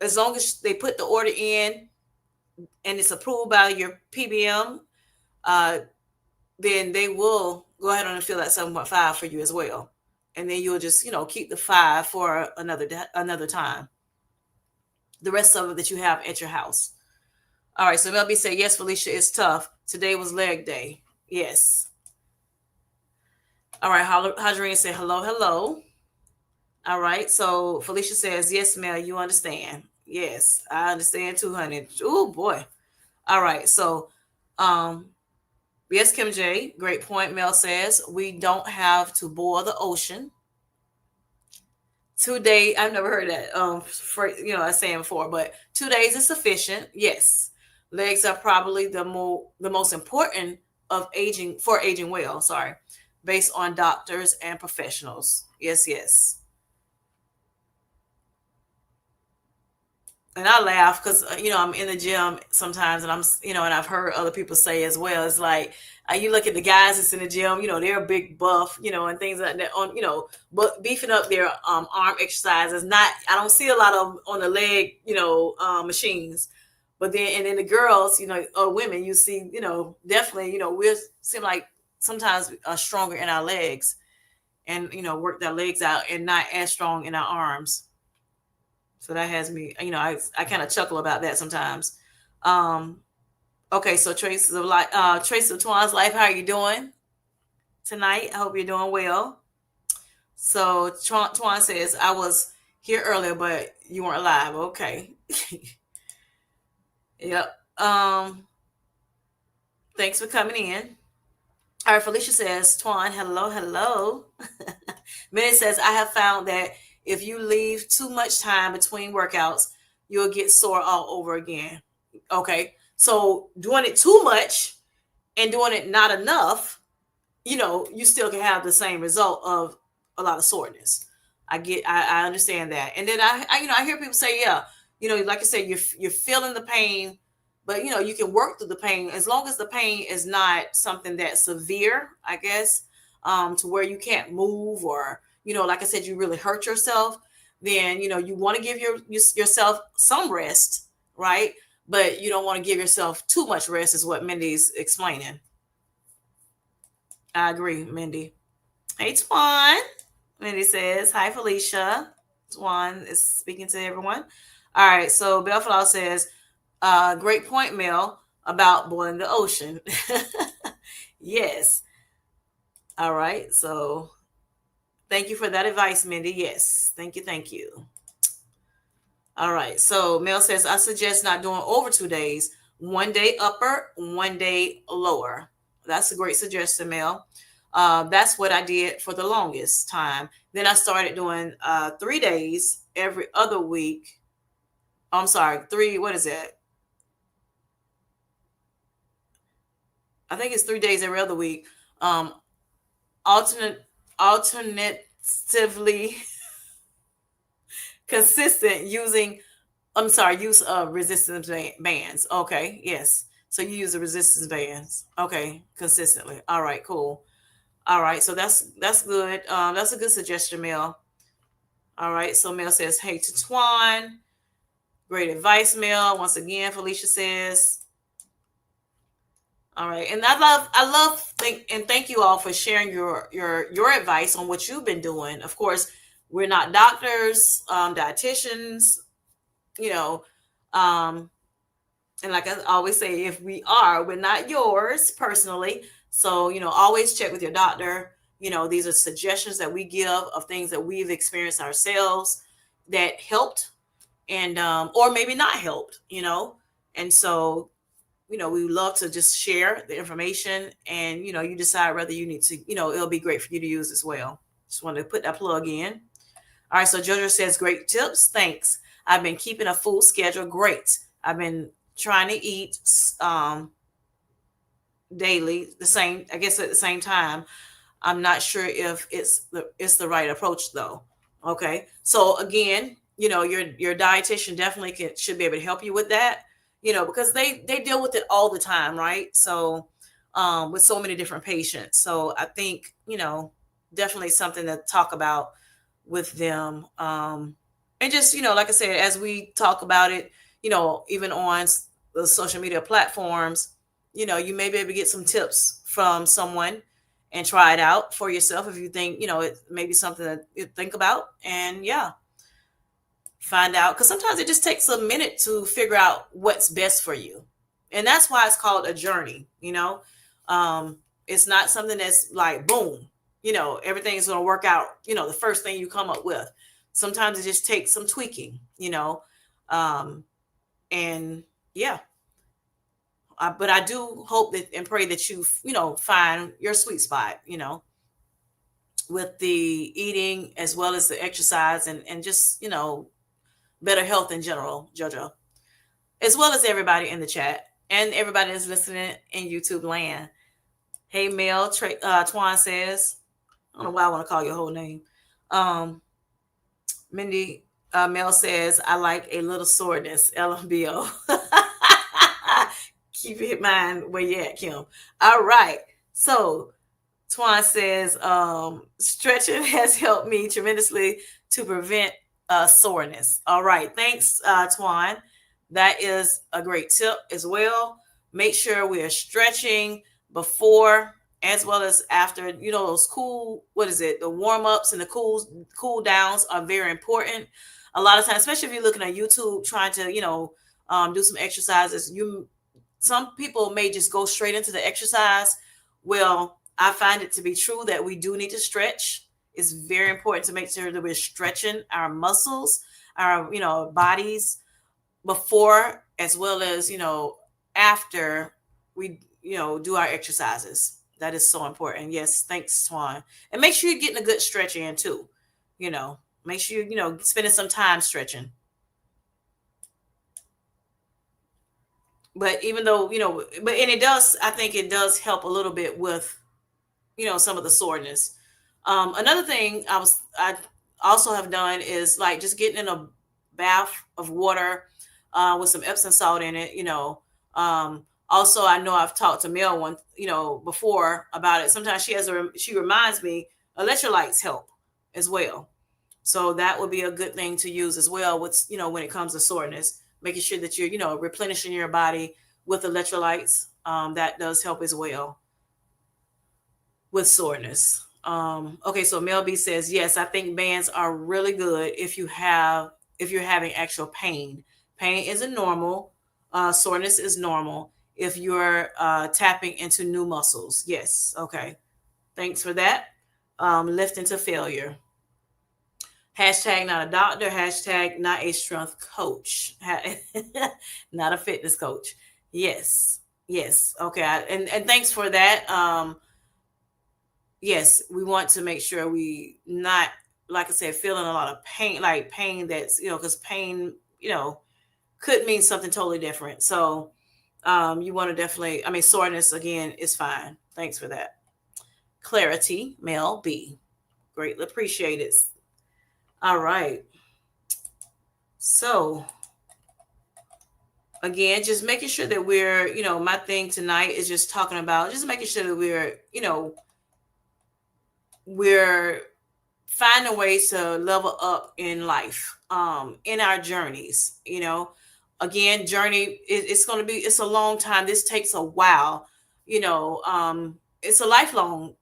as long as they put the order in and it's approved by your PBM, uh, then they will go ahead and fill that 7.5 for you as well. And then you'll just, keep the 5 for another time. The rest of it that you have at your house. All right. So Melby said, yes, Felicia, it's tough. Today was leg day. Yes. All right. Hadrine said, hello, hello. All right. So Felicia says, yes, Mel, you understand. Yes, I understand too, honey. Oh boy. All right. So, yes, Kim J, great point. Mel says, we don't have to boil the ocean. 2 days, I've never heard that for I saying before, but 2 days is sufficient. Yes. Legs are probably the most important of aging well, sorry, based on doctors and professionals. Yes, yes. And I laugh because I'm in the gym sometimes, and and I've heard other people say as well. It's like you look at the guys that's in the gym, they're big buff, and things like that on, but beefing up their arm exercises. Not, I don't see a lot of on the leg, machines. But then the girls, or women, you see, definitely, we seem like sometimes are stronger in our legs, and work their legs out, and not as strong in our arms. So that has me, I kind of chuckle about that sometimes. Okay, so Traces of Twan's life, how are you doing tonight? I hope you're doing well. So Twan says, I was here earlier, but you weren't live. Okay. Yep. Thanks for coming in. All right, Felicia says, Twan, hello, hello. Minnie says, I have found that if you leave too much time between workouts, you'll get sore all over again. Okay. So doing it too much and doing it not enough, you still can have the same result of a lot of soreness. I understand that. And then I hear people say, yeah, like I said, you're feeling the pain, but you can work through the pain as long as the pain is not something that's severe, I guess, to where you can't move, or, like I said, you really hurt yourself. Then, you want to give yourself some rest, right? But you don't want to give yourself too much rest, is what Mindy's explaining. I agree, Mindy. Hey, Twan. Mindy says, hi, Felicia. Twan is speaking to everyone. All right. So Bellflower says, great point, Mel, about boiling the ocean. Yes. All right. So thank you for that advice, Mindy. Yes. Thank you. Thank you. All right. So Mel says, I suggest not doing over 2 days. 1 day upper, 1 day lower. That's a great suggestion, Mel. That's what I did for the longest time. Then I started doing 3 days every other week. I'm sorry, what is it? I think it's 3 days every other week. Alternatively consistent use of resistance bands. Okay, yes. So you use the resistance bands. Okay, consistently. All right, cool. All right, so that's good. That's a good suggestion, Mel. All right, so Mel says, hey to Twan. Great advice, Mel. Once again, Felicia says. All right, and thank you all for sharing your advice on what you've been doing. Of course, we're not doctors, dietitians, and like I always say, if we're not yours personally. So, always check with your doctor. These are suggestions that we give of things that we've experienced ourselves that helped, and or maybe not helped, and so we love to just share the information, and you decide whether you need to, it'll be great for you to use as well. Just wanted to put that plug in. All right, so Jojo says, great tips, thanks. I've been keeping a full schedule. Great. I've been trying to eat um, daily, the same, I guess at the same time, I'm not sure if it's the right approach though. Okay. So again, your dietitian definitely should be able to help you with that, because they deal with it all the time, right? So with so many different patients. So I think, definitely something to talk about with them. And just, like I said, as we talk about it, even on the social media platforms, you may be able to get some tips from someone and try it out for yourself if you think, it may be something that you think about. And yeah, find out. Because sometimes it just takes a minute to figure out what's best for you. And that's why it's called a journey. It's not something that's like, boom, everything's going to work out, the first thing you come up with. Sometimes it just takes some tweaking. Um, and yeah, but I do hope that and pray that you find your sweet spot, with the eating as well as the exercise and just, better health in general, JoJo, as well as everybody in the chat and everybody that's listening in YouTube land. Hey, Mel, Twan says, I don't know why I want to call your whole name. Mindy, Mel says, I like a little soreness, LMBO. Keep it in mind where you at, Kim. All right. So Twan says, stretching has helped me tremendously to prevent soreness. All right. Thanks, Twan. That is a great tip as well. Make sure we are stretching before as well as after, those what is it? The warm ups and the cool downs are very important. A lot of times, especially if you're looking at YouTube trying to, do some exercises, some people may just go straight into the exercise. Well, I find it to be true that we do need to stretch. It's very important to make sure that we're stretching our muscles, our, bodies before as well as, after we, do our exercises. That is so important. Yes. Thanks, Swan. And make sure you're getting a good stretch in too. Make sure spending some time stretching. But even though, and I think it does help a little bit with, some of the soreness. Another thing I also have done is like just getting in a bath of water with some Epsom salt in it. Also, I know I've talked to Mel before about it. Sometimes she reminds me electrolytes help as well. So that would be a good thing to use as well with, when it comes to soreness, making sure that you're, replenishing your body with electrolytes. That does help as well with soreness. Okay, so Mel B says, yes, I think bands are really good if you're having actual pain. Pain isn't normal. Soreness is normal if you're tapping into new muscles. Yes. Okay. Thanks for that. Lifting to failure. Hashtag not a doctor. Hashtag not a strength coach. Not a fitness coach. Yes. Yes. Okay. And thanks for that. Yes, we want to make sure we not, like I said, feeling a lot of pain, like pain that's, because pain, could mean something totally different. So you want to definitely, soreness again is fine. Thanks for that. Clarity, Mel B. Greatly appreciated. All right. So again, just making sure that we're, my thing tonight is just talking about just making sure that we're finding ways to level up in life, in our journeys. Again, journey, it's a long time. This takes a while. It's a lifelong,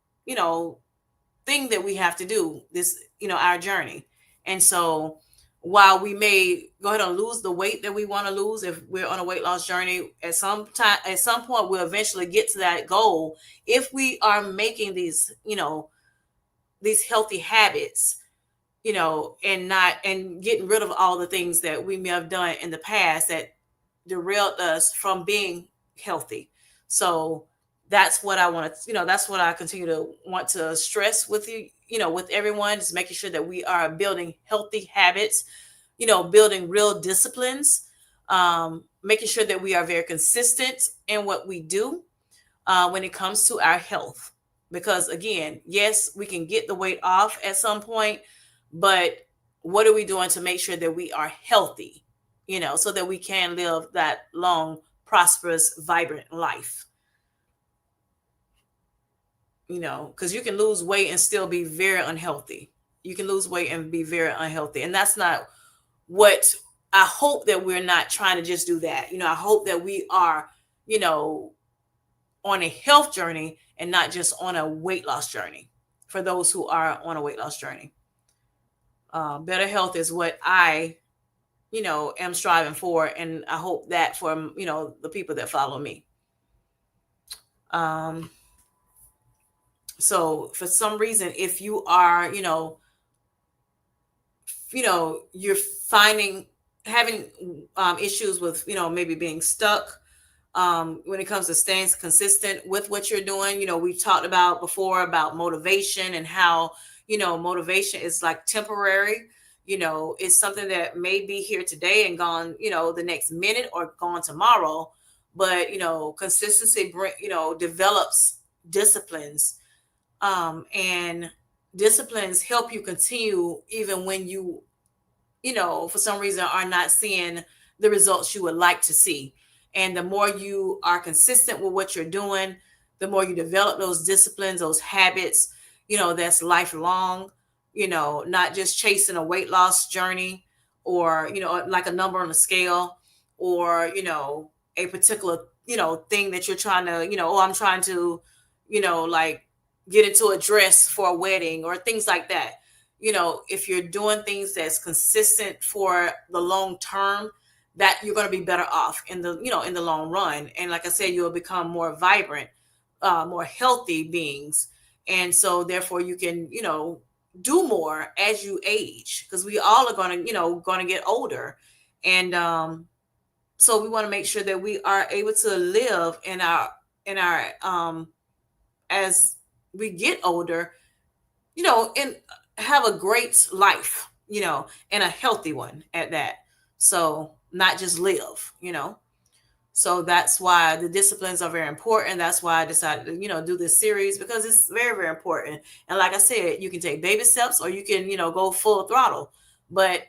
thing that we have to do this, our journey. And so while we may go ahead and lose the weight that we want to lose, if we're on a weight loss journey, at some point we'll eventually get to that goal if we are making these healthy habits, and getting rid of all the things that we may have done in the past that derailed us from being healthy. So that's what I want to, that's what I continue to want to stress with you, with everyone, is making sure that we are building healthy habits, building real disciplines, Making sure that we are very consistent in what we do when it comes to our health. Because again, yes, we can get the weight off at some point, but what are we doing to make sure that we are healthy, so that we can live that long, prosperous, vibrant life? Because you can lose weight and still be very unhealthy. You can lose weight and be very unhealthy. And that's not what I hope that we're not trying to just do that. I hope that we are, you know, on a health journey and not just on a weight loss journey for those who are on a weight loss journey. Better health is what I, am striving for. And I hope that for, the people that follow me. So for some reason, if you are, you're finding having issues with, maybe being stuck, when it comes to staying consistent with what you're doing. We've talked about before about motivation and how, motivation is like temporary. It's something that may be here today and gone, the next minute or gone tomorrow. But, consistency, develops disciplines, and disciplines help you continue even when you, for some reason are not seeing the results you would like to see. And the more you are consistent with what you're doing, the more you develop those disciplines, those habits, that's lifelong, not just chasing a weight loss journey or, like a number on a scale or, a particular, thing that you're trying to, oh, I'm trying to, like get into a dress for a wedding or things like that. If you're doing things that's consistent for the long term, that you're going to be better off in the, in the long run. And like I said, you'll become more vibrant, more healthy beings. And so therefore you can, do more as you age, because we all are going to, going to get older. And so we want to make sure that we are able to live in our as we get older, and have a great life, and a healthy one at that. So not just live, So that's why the disciplines are very important. That's why I decided to, do this series, because it's very, very important. And like I said, you can take baby steps or you can, go full throttle. But,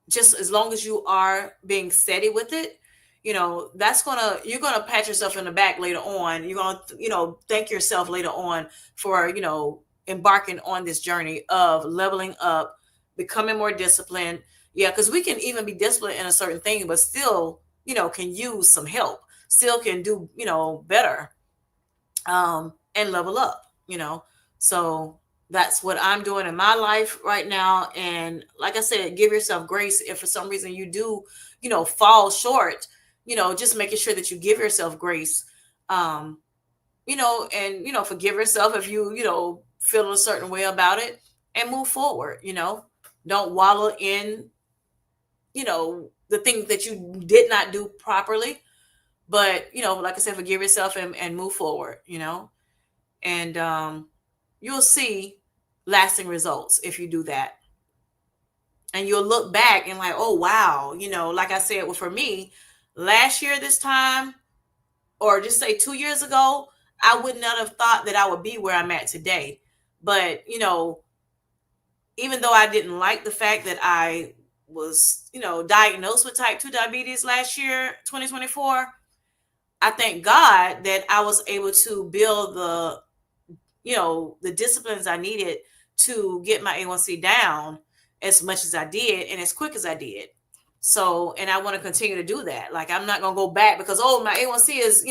just as long as you are being steady with it, you're gonna pat yourself in the back later on. You're gonna, thank yourself later on for, embarking on this journey of leveling up, becoming more disciplined. Yeah, because we can even be disciplined in a certain thing, but still, can use some help, still can do, better, and level up, So that's what I'm doing in my life right now. And like I said, give yourself grace if for some reason you do, fall short, just making sure that you give yourself grace, and, forgive yourself if you, feel a certain way about it, and move forward, don't wallow in, the things that you did not do properly. But, like I said, forgive yourself and move forward, and you'll see lasting results if you do that. And you'll look back and like, oh wow, like I said, well, for me, last year this time, or just say 2 years ago, I would not have thought that I would be where I'm at today. But, even though I didn't like the fact that I was, diagnosed with type 2 diabetes last year, 2024, I thank God that I was able to build the disciplines I needed to get my A1C down as much as I did and as quick as I did. So, and I want to continue to do that. Like, I'm not going to go back because, oh, my A1C is,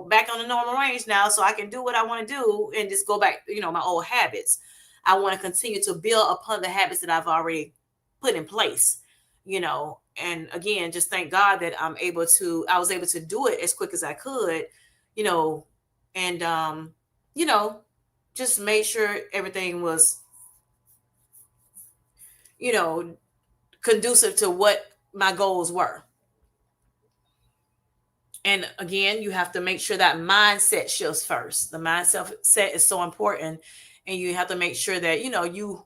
back on the normal range now. So I can do what I want to do and just go back, my old habits. I want to continue to build upon the habits that I've already put in place, and again, just thank God that I was able to do it as quick as I could, and, just made sure everything was, you know, conducive to what my goals were. And again, you have to make sure that mindset shifts first. The mindset set is so important. And you have to make sure that, you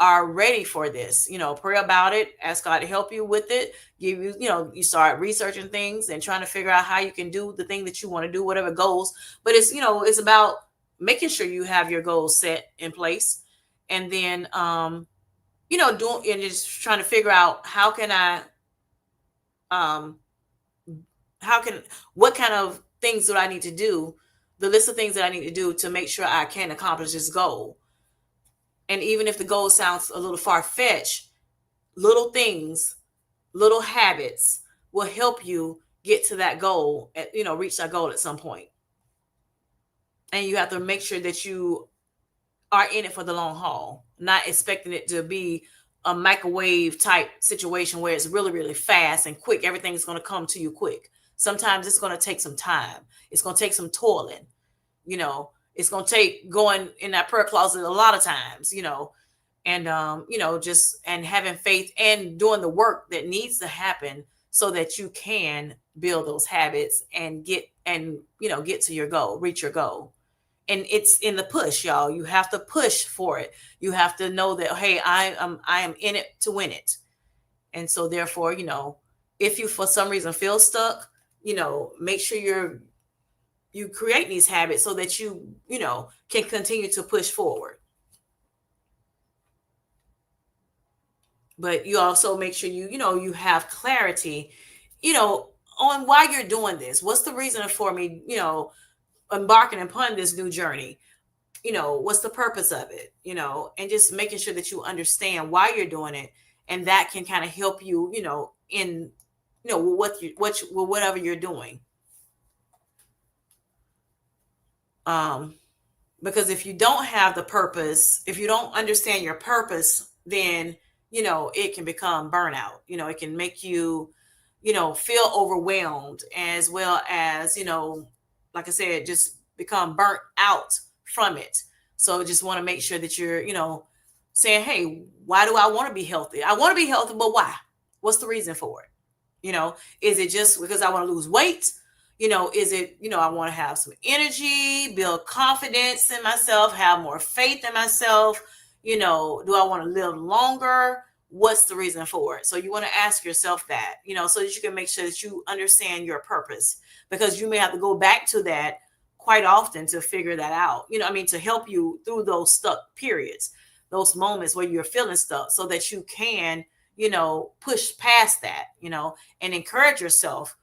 are ready for this. Pray about it, ask God to help you with it, give you, you start researching things and trying to figure out how you can do the thing that you want to do, whatever goals. But it's about making sure you have your goals set in place, and then doing and just trying to figure out um how can what kind of things do I need to do, the list of things that I need to do to make sure I can accomplish this goal. And even if the goal sounds a little far-fetched, little things, little habits will help you get to that goal, reach that goal at some point. And you have to make sure that you are in it for the long haul, not expecting it to be a microwave type situation where it's really, really fast and quick. Everything's going to come to you quick. Sometimes it's going to take some time. It's going to take some toiling. It's going to take going in that prayer closet a lot of times, and just and having faith and doing the work that needs to happen so that you can build those habits and get to your goal, reach your goal. And it's in the push, y'all. You have to push for it. You have to know that, hey, I am in it to win it. And so therefore, if you for some reason feel stuck, make sure you create these habits so that you can continue to push forward. But you also make sure you have clarity, on why you're doing this. What's the reason for me, embarking upon this new journey? What's the purpose of it? And just making sure that you understand why you're doing it, and that can kind of help you, in whatever you're doing. Because if you don't have the purpose, if you don't understand your purpose, then it can become burnout. It can make you feel overwhelmed, as well as like I said, just become burnt out from it. So just want to make sure that you're saying, hey, why do I want to be healthy? I want to be healthy, but why? What's the reason for it? Is it just because I want to lose weight? Is it, I want to have some energy, build confidence in myself, have more faith in myself? Do I want to live longer? What's the reason for it? So you want to ask yourself that, so that you can make sure that you understand your purpose, because you may have to go back to that quite often to figure that out, to help you through those stuck periods, those moments where you're feeling stuck, so that you can, push past that, and encourage yourself,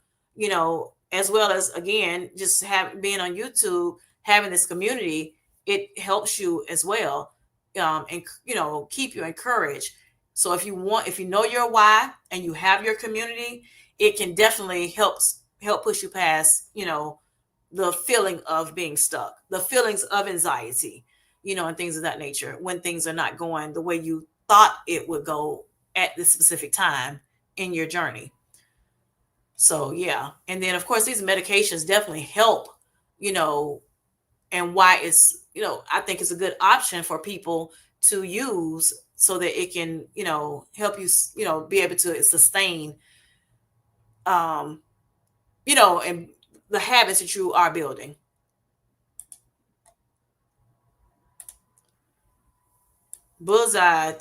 as well as, again, just being on YouTube, having this community, it helps you as well, and keep you encouraged. So if you know your why and you have your community, it can definitely help push you past the feeling of being stuck, the feelings of anxiety, and things of that nature, when things are not going the way you thought it would go at this specific time in your journey. So yeah. And then of course these medications definitely help, and why it's, I think it's a good option for people to use, so that it can, help you, be able to sustain, and the habits that you are building. Bullseye,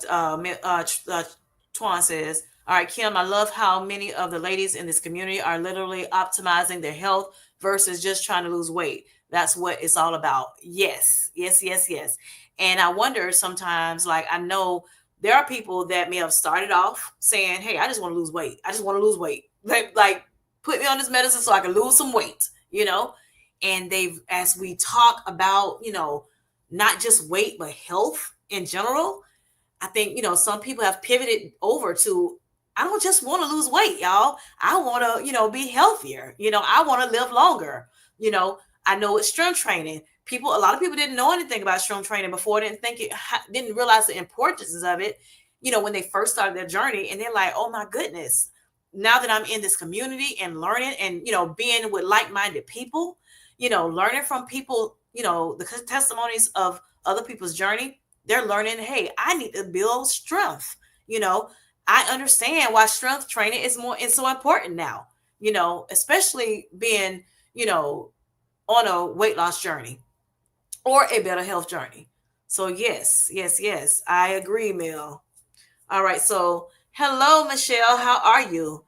Twan says, all right, Kim, I love how many of the ladies in this community are literally optimizing their health versus just trying to lose weight. That's what it's all about. Yes, yes, yes, yes. And I wonder sometimes, like, I know there are people that may have started off saying, hey, I just want to lose weight. I just want to lose weight. Like put me on this medicine so I can lose some weight, and as we talk about, not just weight, but health in general, I think, some people have pivoted over to, I don't just want to lose weight, y'all. I want to, be healthier. I want to live longer. I know it's strength training. A lot of people didn't know anything about strength training before, didn't realize the importance of it, when they first started their journey, and they're like, oh my goodness, now that I'm in this community and learning and, being with like-minded people, learning from people, the testimonies of other people's journey, they're learning, hey, I need to build strength. I understand why strength training is so important now, especially being, on a weight loss journey or a better health journey. So yes, yes, yes, I agree, Mel. All right. So hello, Michelle. How are you?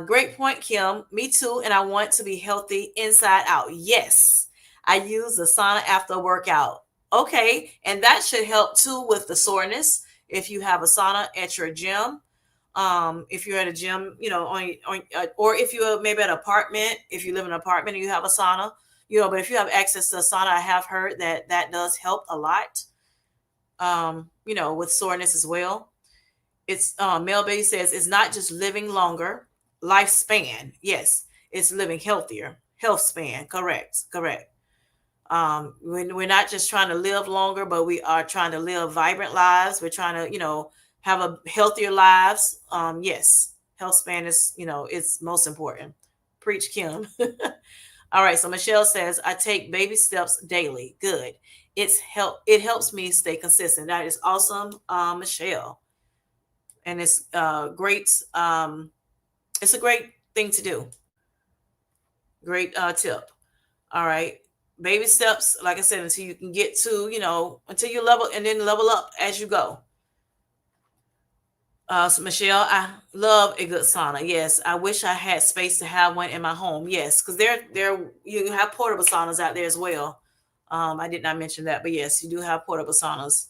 Great point, Kim. Me too. And I want to be healthy inside out. Yes. I use the sauna after a workout. Okay. And that should help too with the soreness. If you have a sauna at your gym, if you're at a gym, or if you're maybe at an apartment, if you live in an apartment and you have a sauna, but if you have access to a sauna, I have heard that that does help a lot, with soreness as well. It's Mel Bay says it's not just living longer, lifespan. Yes, it's living healthier, health span. Correct, correct. We're not just trying to live longer, but we are trying to live vibrant lives. We're trying to, have a healthier lives. Yes, health span is, it's most important. Preach, Kim. All right. So Michelle says, I take baby steps daily. Good. It helps me stay consistent. That is awesome, Michelle. And it's great. It's a great thing to do. Great tip. All right. Baby steps, like I said, until you can get to, until you level and then level up as you go. So Michelle, I love a good sauna. Yes, I wish I had space to have one in my home. Yes, because there you have portable saunas out there as well. I did not mention that, but yes, you do have portable saunas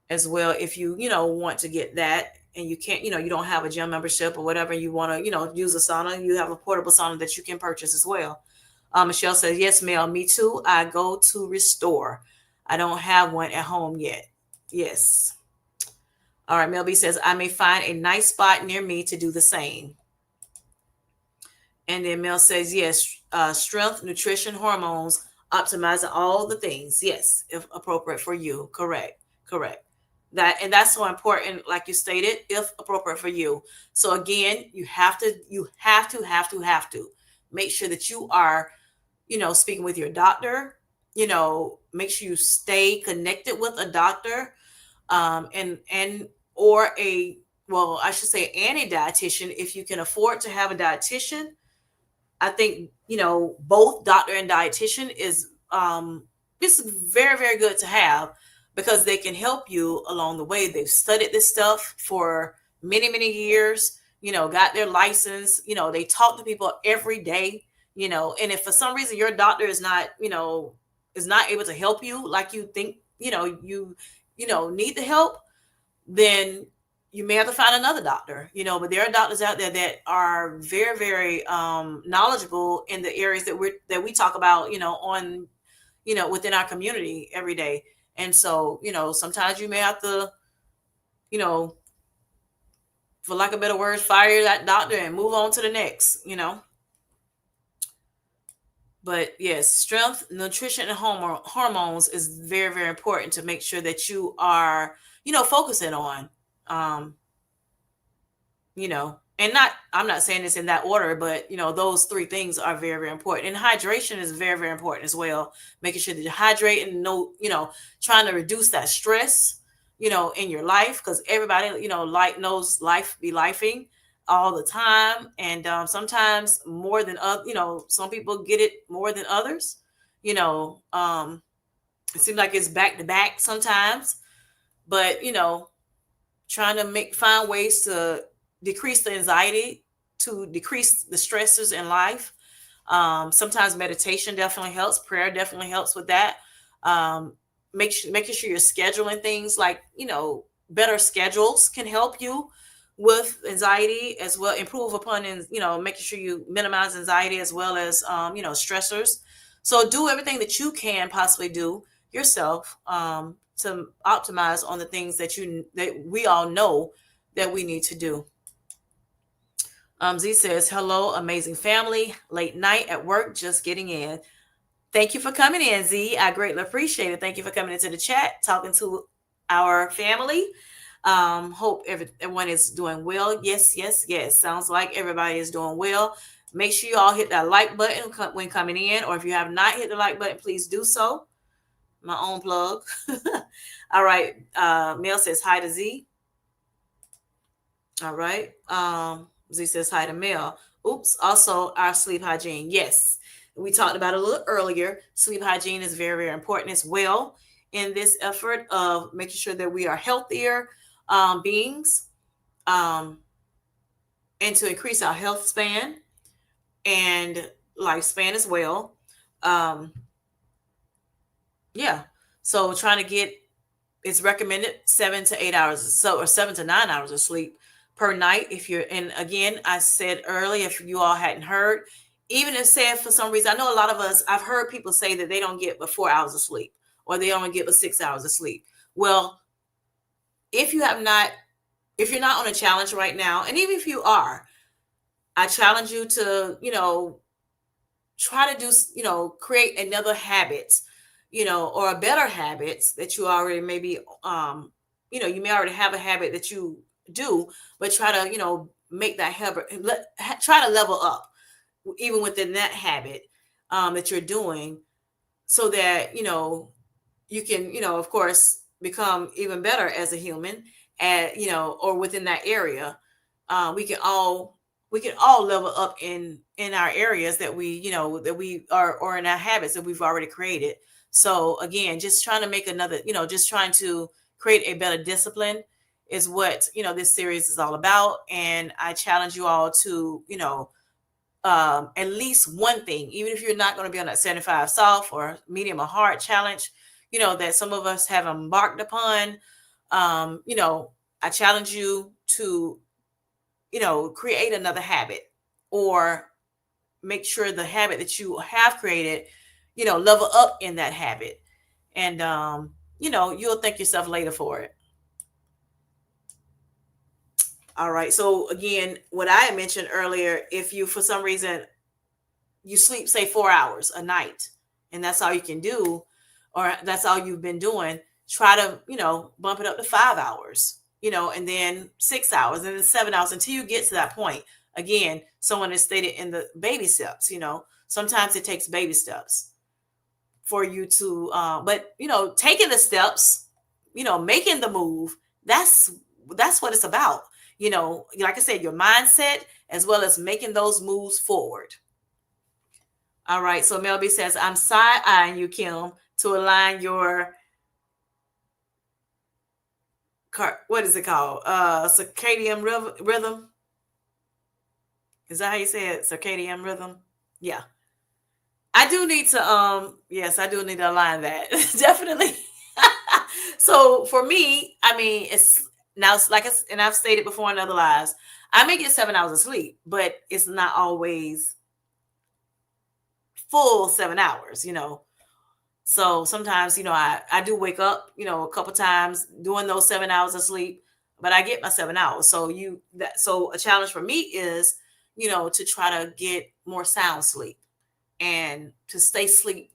as well. If you want to get that and you can't, you don't have a gym membership or whatever, you want to use a sauna, you have a portable sauna that you can purchase as well. Michelle says, yes, Mel, me too. I go to Restore. I don't have one at home yet. Yes. All right. Mel B says, I may find a nice spot near me to do the same. And then Mel says, yes, strength, nutrition, hormones, optimizing all the things. Yes, if appropriate for you. Correct. Correct. That's so important, like you stated, if appropriate for you. So again, you have to make sure that you are, speaking with your doctor, make sure you stay connected with a doctor, and or I should say, and a dietitian if you can afford to have a dietitian. I think, both doctor and dietitian is it's very, very good to have because they can help you along the way. They've studied this stuff for many, many years, got their license, they talk to people every day, and if for some reason your doctor is not able to help you like you think, need the help, then you may have to find another doctor, but there are doctors out there that are very, very knowledgeable in the areas that we talk about, on, within our community every day. And so, sometimes you may have to, you know, for lack of better words, fire that doctor and move on to the next. But yes, strength, nutrition, and hormones is very, very important to make sure that you are, focusing on. Um, and I'm not saying this in that order, but those three things are very, very important. And hydration is very, very important as well. Making sure that you hydrate and trying to reduce that stress, in your life, because everybody, knows life be lifing all the time. And sometimes more than other, some people get it more than others. It seems like it's back to back sometimes, but trying to find ways to decrease the anxiety, to decrease the stressors in life. Sometimes meditation definitely helps. Prayer definitely helps with that. Making sure you're scheduling things like, better schedules can help you with anxiety as well, improve upon, and, making sure you minimize anxiety as well as, stressors. So do everything that you can possibly do yourself, to optimize on the things that we all know that we need to do. Z says, hello, amazing family. Late night at work, just getting in. Thank you for coming in, Z. I greatly appreciate it. Thank you for coming into the chat, talking to our family. Hope everyone is doing well. Yes, yes, yes. Sounds like everybody is doing well. Make sure you all hit that like button when coming in, or if you have not hit the like button, please do so. My own plug. All right. Mel says hi to Z. All right. Z says hi to Mel. Oops. Also, our sleep hygiene. Yes. We talked about it a little earlier. Sleep hygiene is very, very important as well. in this effort of making sure that we are healthier beings, um, and to increase our health span and lifespan as well. Um, yeah. So trying to get, it's recommended 7 to 8 hours, so or 7 to 9 hours of sleep per night. If you're, and again, I said earlier, if you all hadn't heard, even if said for some reason, I know a lot of us, I've heard people say that they don't get but 4 hours of sleep, or they only get but 6 hours of sleep. Well, if you have not, if you're not on a challenge right now, and even if you are, I challenge you to, try to do, create another habit, or a better habits that you already maybe, you may already have a habit that you do, but try to, make that habit, try to level up even within that habit that you're doing, so that, you can, of course, become even better as a human, and, or within that area. We can all, level up in our areas that we, that we are, or in our habits that we've already created. So again, just trying to make another, just trying to create a better discipline is what, this series is all about. And I challenge you all to, at least one thing, even if you're not going to be on that 75 soft or medium or hard challenge, that some of us have embarked upon. I challenge you to, create another habit, or make sure the habit that you have created, level up in that habit. And, you'll thank yourself later for it. All right. So again, what I mentioned earlier, if you, for some reason, you sleep, say 4 hours a night, and that's all you can do, or that's all you've been doing, try to, bump it up to 5 hours, and then 6 hours, and then 7 hours, until you get to that point. Again, someone has stated in the baby steps, sometimes it takes baby steps for you to, but, taking the steps, making the move, that's what it's about. Like I said, your mindset, as well as making those moves forward. All right. So Melby says, I'm side eyeing you, Kim, to align your what is it called? Circadian rhythm. Is that how you say it? Circadian rhythm. Yeah. I do need to, yes, I do need to align that. Definitely. So for me, I mean, it's now, like, and I've stated before in other lives, I may get 7 hours of sleep, but it's not always full 7 hours, So sometimes, I do wake up, a couple times during those 7 hours of sleep, but I get my 7 hours. So so a challenge for me is, to try to get more sound sleep, and to stay sleep,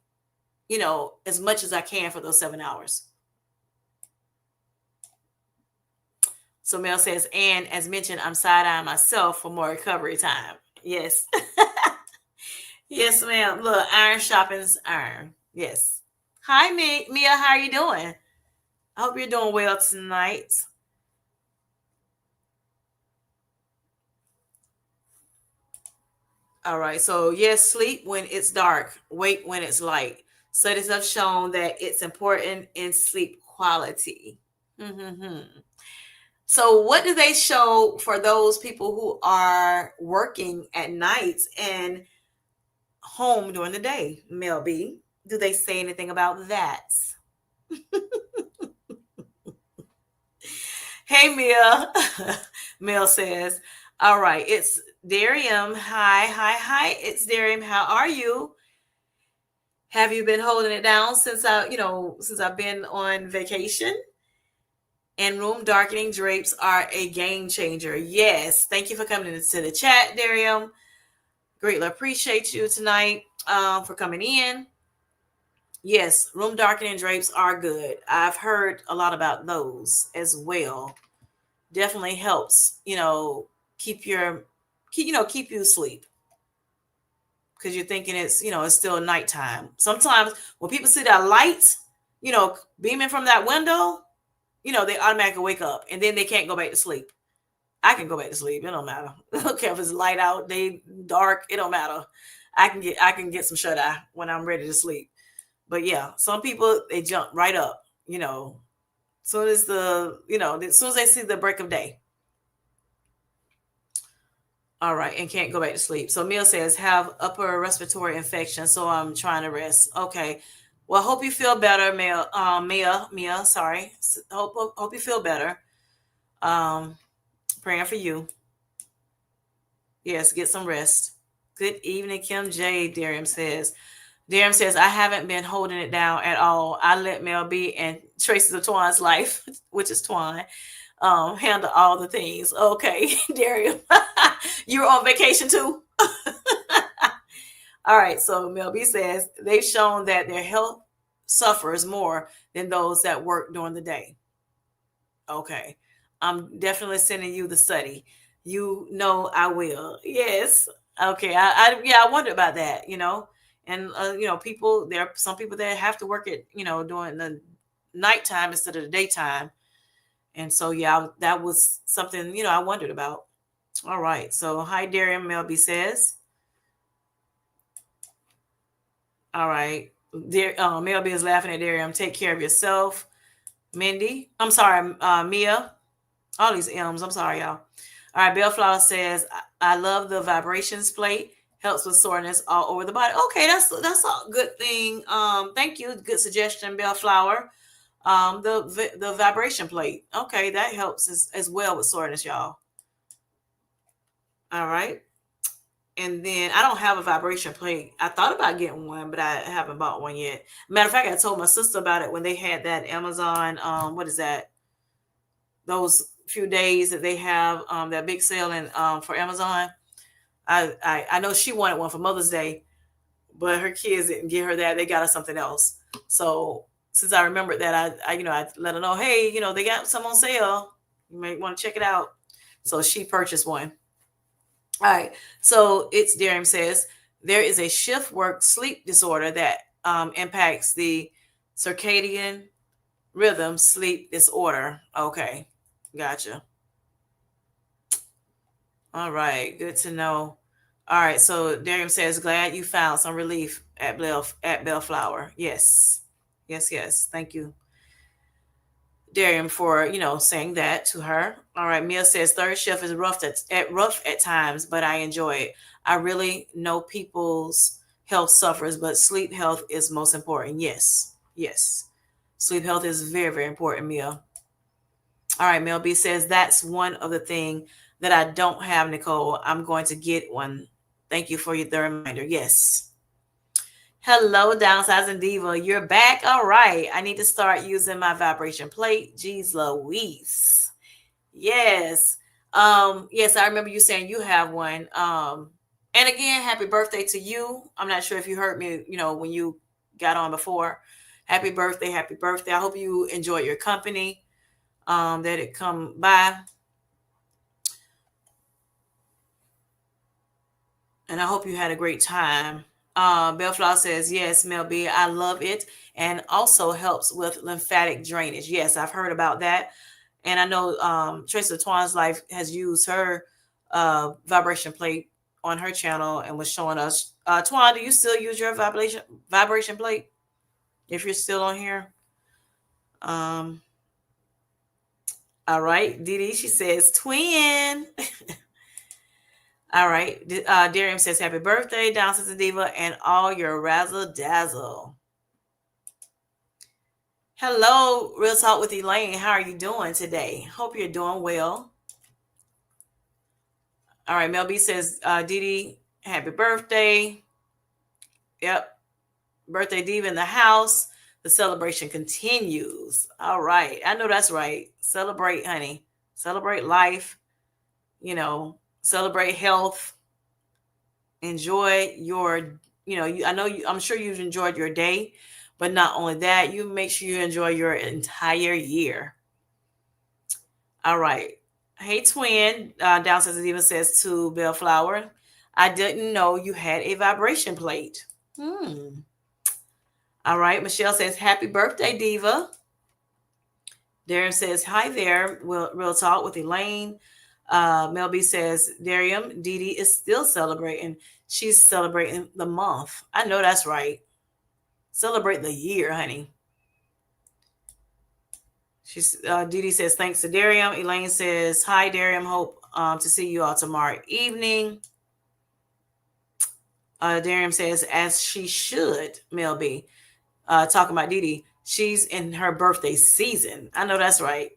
as much as I can for those 7 hours. So Mel says, and as mentioned, I'm side-eyeing myself for more recovery time. Yes. Yes, ma'am. Look, iron sharpens iron. Yes. Hi, Mia. How are you doing? I hope you're doing well tonight. All right. So, yes, sleep when it's dark, wake when it's light. Studies have shown that it's important in sleep quality. Mm-hmm. So, what do they show for those people who are working at night and home during the day, Mel B? Do they say anything about that? Hey, Mia. Mel says, all right, it's Darium. Hi, hi, hi. It's Darium. How are you? Have you been holding it down since since I've been on vacation? And room darkening drapes are a game changer. Yes. Thank you for coming into the chat, Darium. Greatly appreciate you tonight for coming in. Yes, room darkening drapes are good. I've heard a lot about those as well. Definitely helps, keep keep you asleep, because you're thinking it's still nighttime. Sometimes when people see that light, beaming from that window, they automatically wake up, and then they can't go back to sleep. I can go back to sleep. It don't matter. I don't care if it's light out, day, dark. It don't matter. I can get some shut eye when I'm ready to sleep. But yeah, some people, they jump right up. you know, soon as as soon as they see the break of day. All right, and can't go back to sleep. So Mia says have upper respiratory infection, so I'm trying to rest. Okay. Well, hope you feel better, Mia. Mia. Sorry. Hope you feel better. Um, Praying for you. Yes, get some rest. Good evening, Kim J. Darium says. Darium says I haven't been holding it down at all. I let Mel B and Traces of Twine's life, which is Twine, handle all the things. Okay, Darium, you were on vacation too. All right, so Mel B says they've shown that their health suffers more than those that work during the day. Okay, I'm definitely sending you the study. You know I will. Yes. Okay. I wonder about that. And people, there are some people that have to work at during the nighttime instead of the daytime, and so yeah, that was something I wondered about. All right. So hi, Darian. Melby says. All right. Dear, Melby is laughing at Darian. Take care of yourself, Mindy. I'm sorry, Mia. All these M's. I'm sorry, y'all. All right. Bellflower says, I love the vibrations plate. Helps with soreness all over the body. Okay, that's a good thing. Thank you. Good suggestion, Bellflower. The vibration plate. Okay, that helps as well with soreness, y'all. All right. And then I don't have a vibration plate. I thought about getting one, but I haven't bought one yet. Matter of fact, I told my sister about it when they had that Amazon. What is that? Those few days that they have that big sale in for Amazon. I know she wanted one for Mother's Day, but her kids didn't get her that. They got her something else. So since I remembered that, I let her know, hey, they got some on sale. You may want to check it out. So she purchased one. All right. So it's Darian says there is a shift work sleep disorder that impacts the circadian rhythm sleep disorder. Okay. Gotcha. All right. Good to know. All right. So Darian says, glad you found some relief at Bellflower. Yes. Yes. Yes. Thank you, Darian, for saying that to her. All right, Mia says third shift is rough at times, but I enjoy it. I really know people's health suffers, but sleep health is most important. Yes, yes, sleep health is very very important, Mia. All right, Mel B says that's one of the thing that I don't have, Nicole. I'm going to get one. Thank you for the reminder. Yes. Hello, Downsizing Diva. You're back. All right. I need to start using my vibration plate. Jeez Louise. Yes. Yes, I remember you saying you have one. And again, happy birthday to you. I'm not sure if you heard me, when you got on before. Happy birthday, happy birthday. I hope you enjoy your company. That it come by. And I hope you had a great time. Bellflower says, yes, Mel B, I love it. And also helps with lymphatic drainage. Yes, I've heard about that. And I know Tracy Twan's life has used her vibration plate on her channel and was showing us. Twan, do you still use your vibration plate? If you're still on here. All right. Dee she says, twin. All right. Darium says, happy birthday, Down Sister Diva, and all your razzle dazzle. Hello, Real Talk with Elaine. How are you doing today? Hope you're doing well. All right. Mel B says, Dee, happy birthday. Yep. Birthday Diva in the house. The celebration continues. All right. I know that's right. Celebrate, honey. Celebrate life. Celebrate health. Enjoy your, I'm sure you've enjoyed your day, but not only that, you make sure you enjoy your entire year. All right. Hey, twin. Downstairs even says to Bellflower, I didn't know you had a vibration plate. All right. Michelle says, happy birthday, Diva. Darren says, hi there. Real Talk with Elaine. Mel B says, Darium, Dee Dee is still celebrating. She's celebrating the month. I know that's right. Celebrate the year, honey. She's Dee Dee says thanks to Darium. Elaine says hi Darium. Hope to see you all tomorrow evening. Darium says as she should. Mel B. Talking about Dee Dee. She's in her birthday season. I know that's right.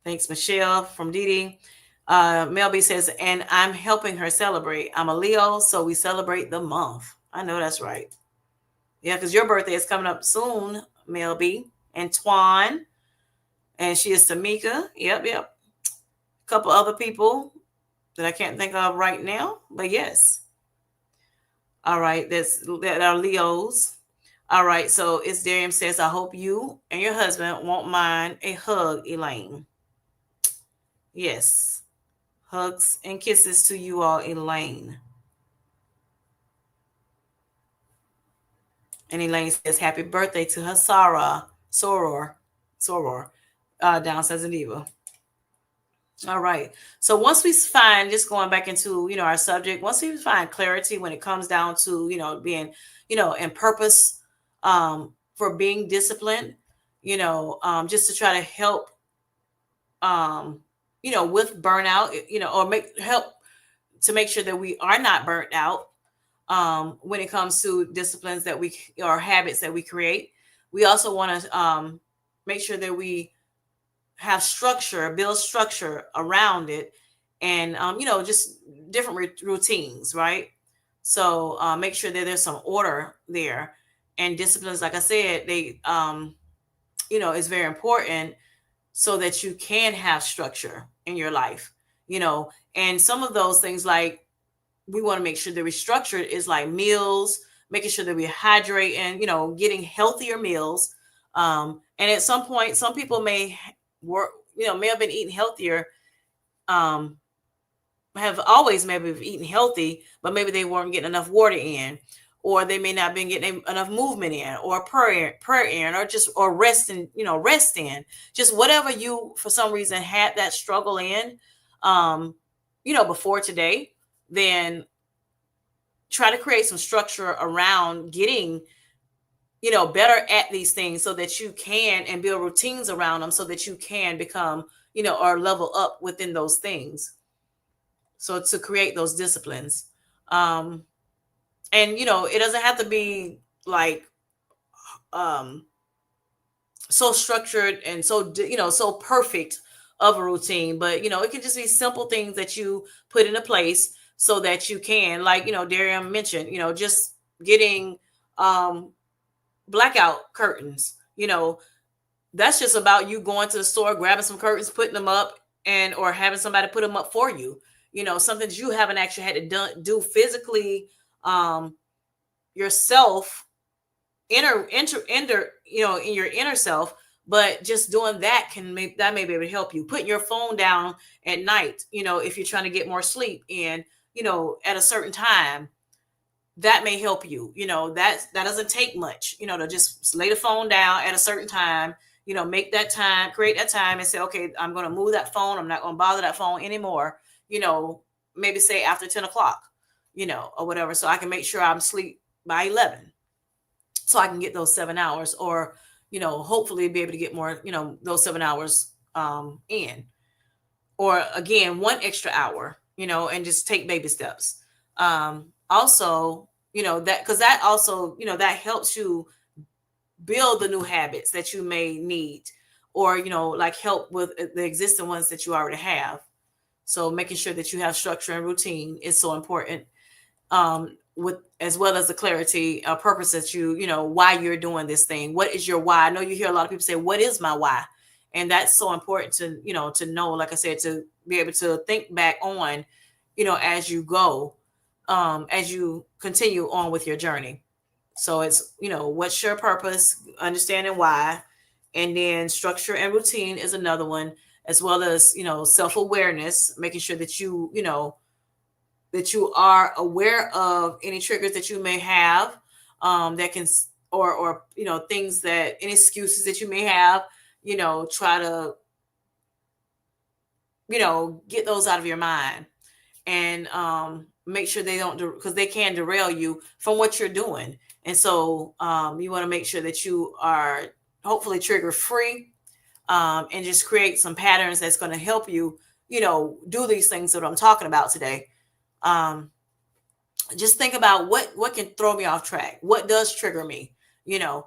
Thanks, Michelle from Dee Dee. Mel B says, and I'm helping her celebrate. I'm a Leo, so we celebrate the month. I know that's right. Yeah, because your birthday is coming up soon, Mel B. And Twan. And she is Tamika. Yep. A couple other people that I can't think of right now. But yes. All right. That are Leos. All right. So it's Darium says, I hope you and your husband won't mind a hug, Elaine. Yes. Hugs and kisses to you all, Elaine. And Elaine says, happy birthday to her Soror, downstairs in Diva. All right. So once we find, just going back into, our subject, once we find clarity when it comes down to, being, and purpose for being disciplined, just to try to help, with burnout, or help to make sure that we are not burnt out when it comes to disciplines that or habits that we create. We also want to make sure that we have structure, build structure around it, and just different routines, right? So make sure that there's some order there, and disciplines, like I said, they is very important so that you can have structure in your life, and some of those things, like, we want to make sure that we structure is like meals, making sure that we hydrate and, getting healthier meals. And at some point, some people may may have been eating healthier, have always maybe eaten healthy, but maybe they weren't getting enough water in, or they may not been getting enough movement in, or prayer in, or rest in, rest in, just whatever you, for some reason, had that struggle in, before today. Then try to create some structure around getting, better at these things, so that you can, and build routines around them so that you can become, or level up within those things. So to create those disciplines. And, it doesn't have to be like, so structured and so, so perfect of a routine, but, it can just be simple things that you put into place so that you can, like, Darian mentioned, just getting blackout curtains. That's just about you going to the store, grabbing some curtains, putting them up, and or having somebody put them up for you. Something that you haven't actually had to do physically yourself, in your inner self. But just doing that may be able to help you. Putting your phone down at night, if you're trying to get more sleep in, at a certain time, that may help you. That doesn't take much, to just lay the phone down at a certain time, make that time, create that time, and say, okay, I'm going to move that phone. I'm not going to bother that phone anymore. Maybe say after 10 o'clock, or whatever. So I can make sure I'm asleep by 11. So I can get those 7 hours, or, hopefully be able to get more, those 7 hours in, or again, 1 extra hour, and just take baby steps. Also, that, because that also, that helps you build the new habits that you may need, or, like help with the existing ones that you already have. So making sure that you have structure and routine is so important. With, as well as the clarity, purpose that why you're doing this thing. What is your why? I know you hear a lot of people say, what is my why? And that's so important to, to know, like I said, to be able to think back on, as you go, as you continue on with your journey. So it's, what's your purpose, understanding why, and then structure and routine is another one, as well as, self-awareness, making sure that that you are aware of any triggers that you may have, that can, or things that, any excuses that you may have, try to, get those out of your mind, and make sure they don't, because they can derail you from what you're doing. And so you want to make sure that you are hopefully trigger free, and just create some patterns that's going to help you, do these things that I'm talking about today. Um, just think about what can throw me off track. What does trigger me? You know,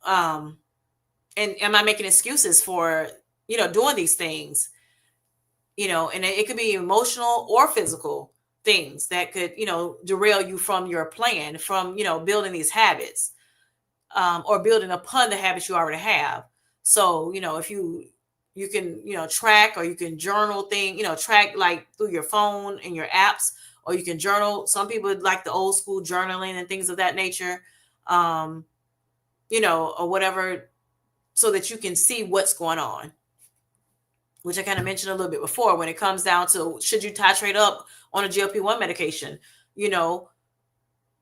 um, and am I making excuses for doing these things? And it could be emotional or physical things that could derail you from your plan, from building these habits, or building upon the habits you already have. So if you can track, or you can journal track like through your phone and your apps, or you can journal. Some people like the old school journaling and things of that nature, um or whatever, so that you can see what's going on, which I kind of mentioned a little bit before. When it comes down to, should you titrate up on a GLP-1 medication, you know,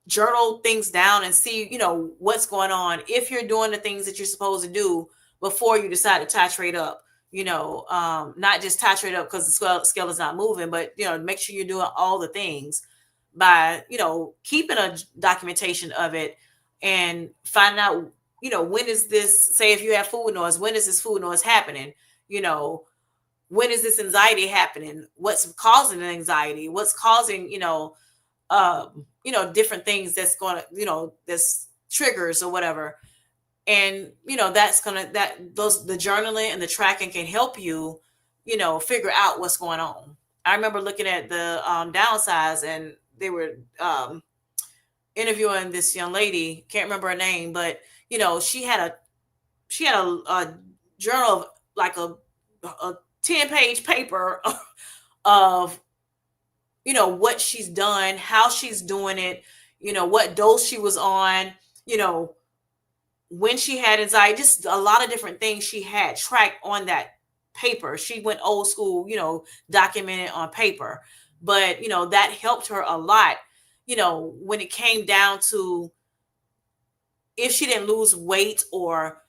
journal things down and see, what's going on. If you're doing the things that you're supposed to do before you decide to titrate up, not just titrate up because the scale is not moving, but, make sure you're doing all the things by, keeping a documentation of it, and find out, when is this, say if you have food noise, when is this food noise happening? You know, when is this anxiety happening? What's causing the anxiety? What's causing, different things that's going to, that's triggers or whatever. And, that's going to, the journaling and the tracking can help you, figure out what's going on. I remember looking at the downsides, and they were interviewing this young lady, can't remember her name, but, she had a journal of like a 10-page paper of what she's done, how she's doing it, what dose she was on, when she had anxiety, just a lot of different things she had tracked on that paper. She went old school, documented on paper. But that helped her a lot, when it came down to, if she didn't lose weight, or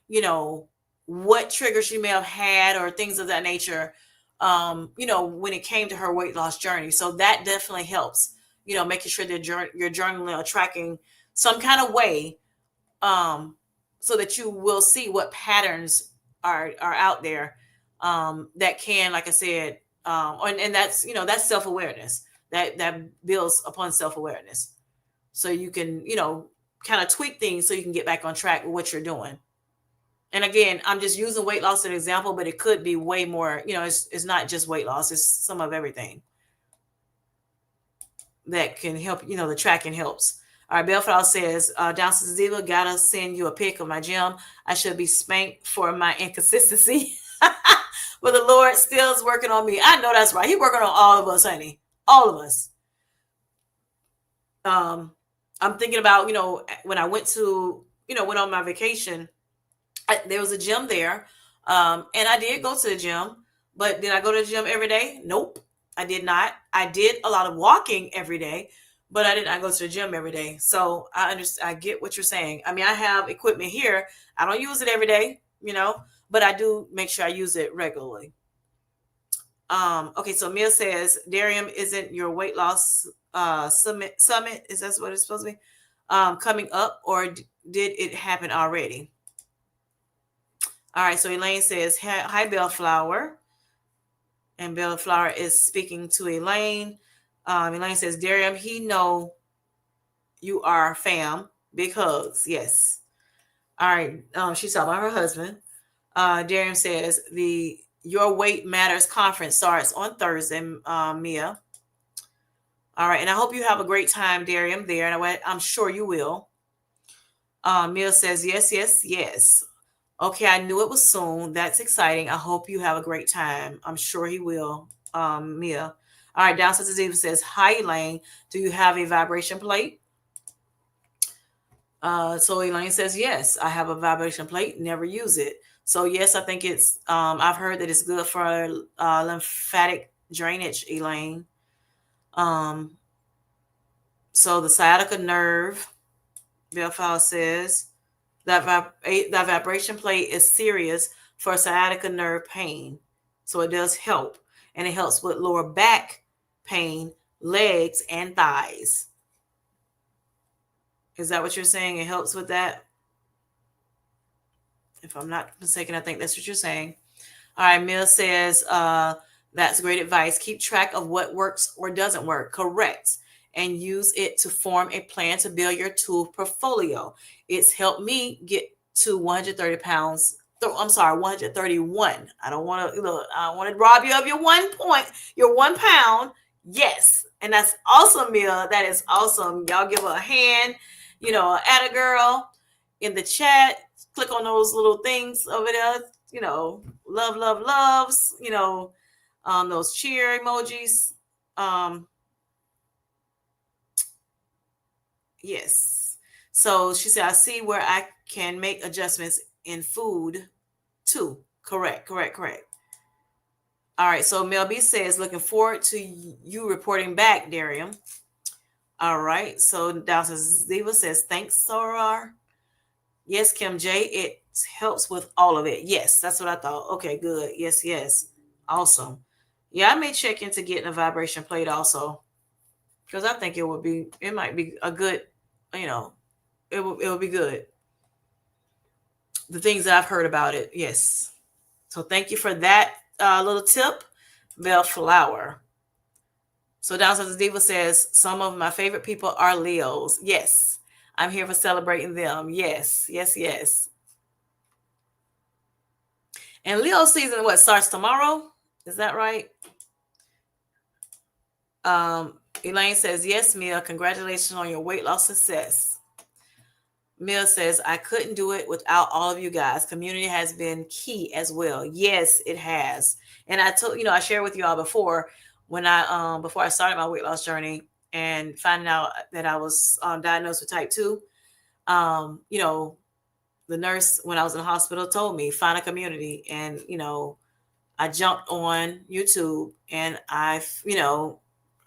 what triggers she may have had, or things of that nature, when it came to her weight loss journey. So that definitely helps, making sure that you're journaling or tracking some kind of way, so that you will see what patterns are out there, that can, like I said, and that's self-awareness, that builds upon self-awareness, so you can kind of tweak things so you can get back on track with what you're doing. And again, I'm just using weight loss as an example, but it could be way more. It's not just weight loss, it's some of everything that can help. The tracking helps. All right, Bellflower says, Downstairs Diva, gotta send you a pic of my gym. I should be spanked for my inconsistency. But the Lord still is working on me. I know that's right. He's working on all of us, honey. All of us. I'm thinking about, when I went on my vacation, there was a gym there. And I did go to the gym, but did I go to the gym every day? Nope, I did not. I did a lot of walking every day, but I did not go to the gym every day. So I understand. I get what you're saying. I mean, I have equipment here. I don't use it every day, but I do make sure I use it regularly. Okay, so Mia says, Darium, isn't your weight loss summit? Is that what it's supposed to be? Coming up, or did it happen already? All right, so Elaine says, hi, Bellflower. And Bellflower is speaking to Elaine. Elaine says, Darium, he know you are fam, big hugs. Yes. All right, she's talking about her husband. Darium says, the Your Weight Matters conference starts on Thursday, Mia. All right, and I hope you have a great time, Darium, there, and I'm sure you will. Mia says, yes. Okay, I knew it was soon. That's exciting. I hope you have a great time. I'm sure he will, Mia. All right, Downstairs Diva says, hi, Elaine. Do you have a vibration plate? So Elaine says, yes, I have a vibration plate. Never use it. So yes, I think it's, I've heard that it's good for lymphatic drainage, Elaine. So the sciatica nerve, Bellflower says, that vibration plate is serious for sciatica nerve pain. So it does help. And it helps with lower back pain, legs, and thighs. Is that what you're saying? It helps with that? If I'm not mistaken, I think that's what you're saying. All right, Mill says, that's great advice. Keep track of what works or doesn't work. Correct. And use it to form a plan to build your tool portfolio. It's helped me get to 130 pounds. I'm sorry, 131. I don't want to look, I want to rob you of your 1 point, your 1 pound. Yes. And that's awesome, Mill. That is awesome. Y'all give her a hand, at a girl in the chat. Click on those little things over there, love, love, loves, those cheer emojis. Yes. So she said, I see where I can make adjustments in food too. Correct, correct, correct. All right. So Mel B says, looking forward to you reporting back, Darium. All right. So downstairs Ziva says, thanks, Soror. Yes, Kim J, it helps with all of it. Yes, that's what I thought. Okay, good. Yes, yes. Awesome. Yeah, I may check into getting a vibration plate also, because I think it might be a good, it will be good. The things that I've heard about it. Yes. So thank you for that little tip, Bellflower. So downstairs Diva says, some of my favorite people are Leos. Yes. I'm here for celebrating them. Yes, yes, yes. And Leo season, what, starts tomorrow? Is that right? Elaine says, yes, Mia, congratulations on your weight loss success. Mia says, I couldn't do it without all of you guys. Community has been key as well. Yes, it has. And I told, I shared with you all before before I started my weight loss journey and finding out that I was diagnosed with type 2. The nurse, when I was in the hospital, told me, find a community. And, I jumped on YouTube and I,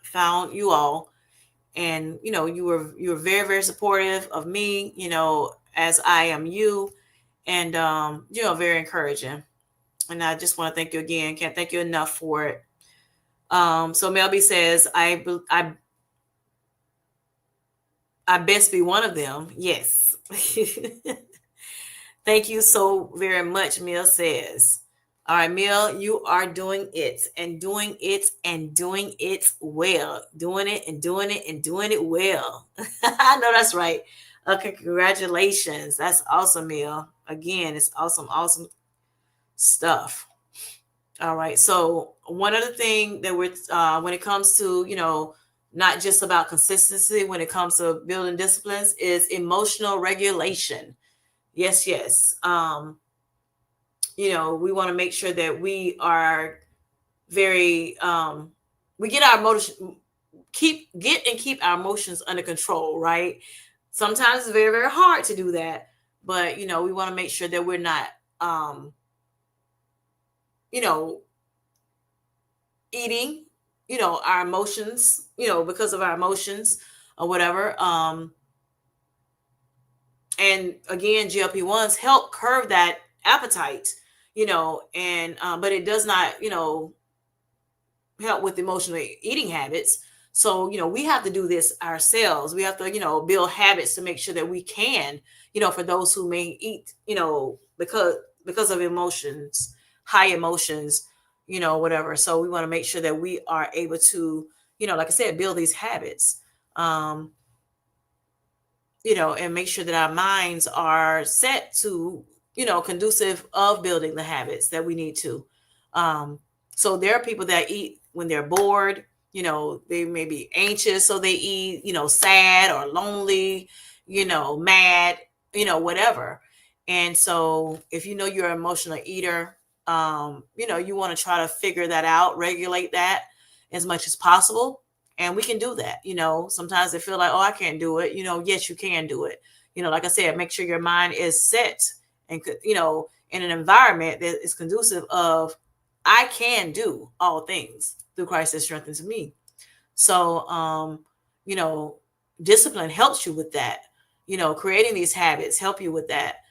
found you all. And, you were very, very supportive of me, as I am you. And, very encouraging. And I just want to thank you again. Can't thank you enough for it. So Melby says, I best be one of them. Yes. Thank you so very much, Mill says. All right, Mill, you are doing it and doing it and doing it well. Doing it and doing it and doing it well. I know that's right. Okay, congratulations. That's awesome, Mill. Again, it's awesome, awesome stuff. All right. So one other thing that when it comes to, not just about consistency, when it comes to building disciplines, is emotional regulation. Yes, yes. We want to make sure that we are very, we get our emotions, keep our emotions under control, right? Sometimes it's very, very hard to do that, but, we want to make sure that we're not, eating, our emotions, because of our emotions or whatever. And again, GLP-1s help curb that appetite, and but it does not, help with emotional eating habits. So, we have to do this ourselves. We have to, build habits to make sure that we can, for those who may eat, because of emotions, high emotions, whatever. So we want to make sure that we are able to, like I said, build these habits. And make sure that our minds are set to, conducive of building the habits that we need to. So there are people that eat when they're bored, they may be anxious, so they eat, sad or lonely, mad, whatever. And so if you're an emotional eater, you want to try to figure that out, regulate that as much as possible. And we can do that. Sometimes they feel like, oh, I can't do it. Yes, you can do it. Like I said, make sure your mind is set and, in an environment that is conducive of, I can do all things through Christ that strengthens me. So, discipline helps you with that. Creating these habits help you with that.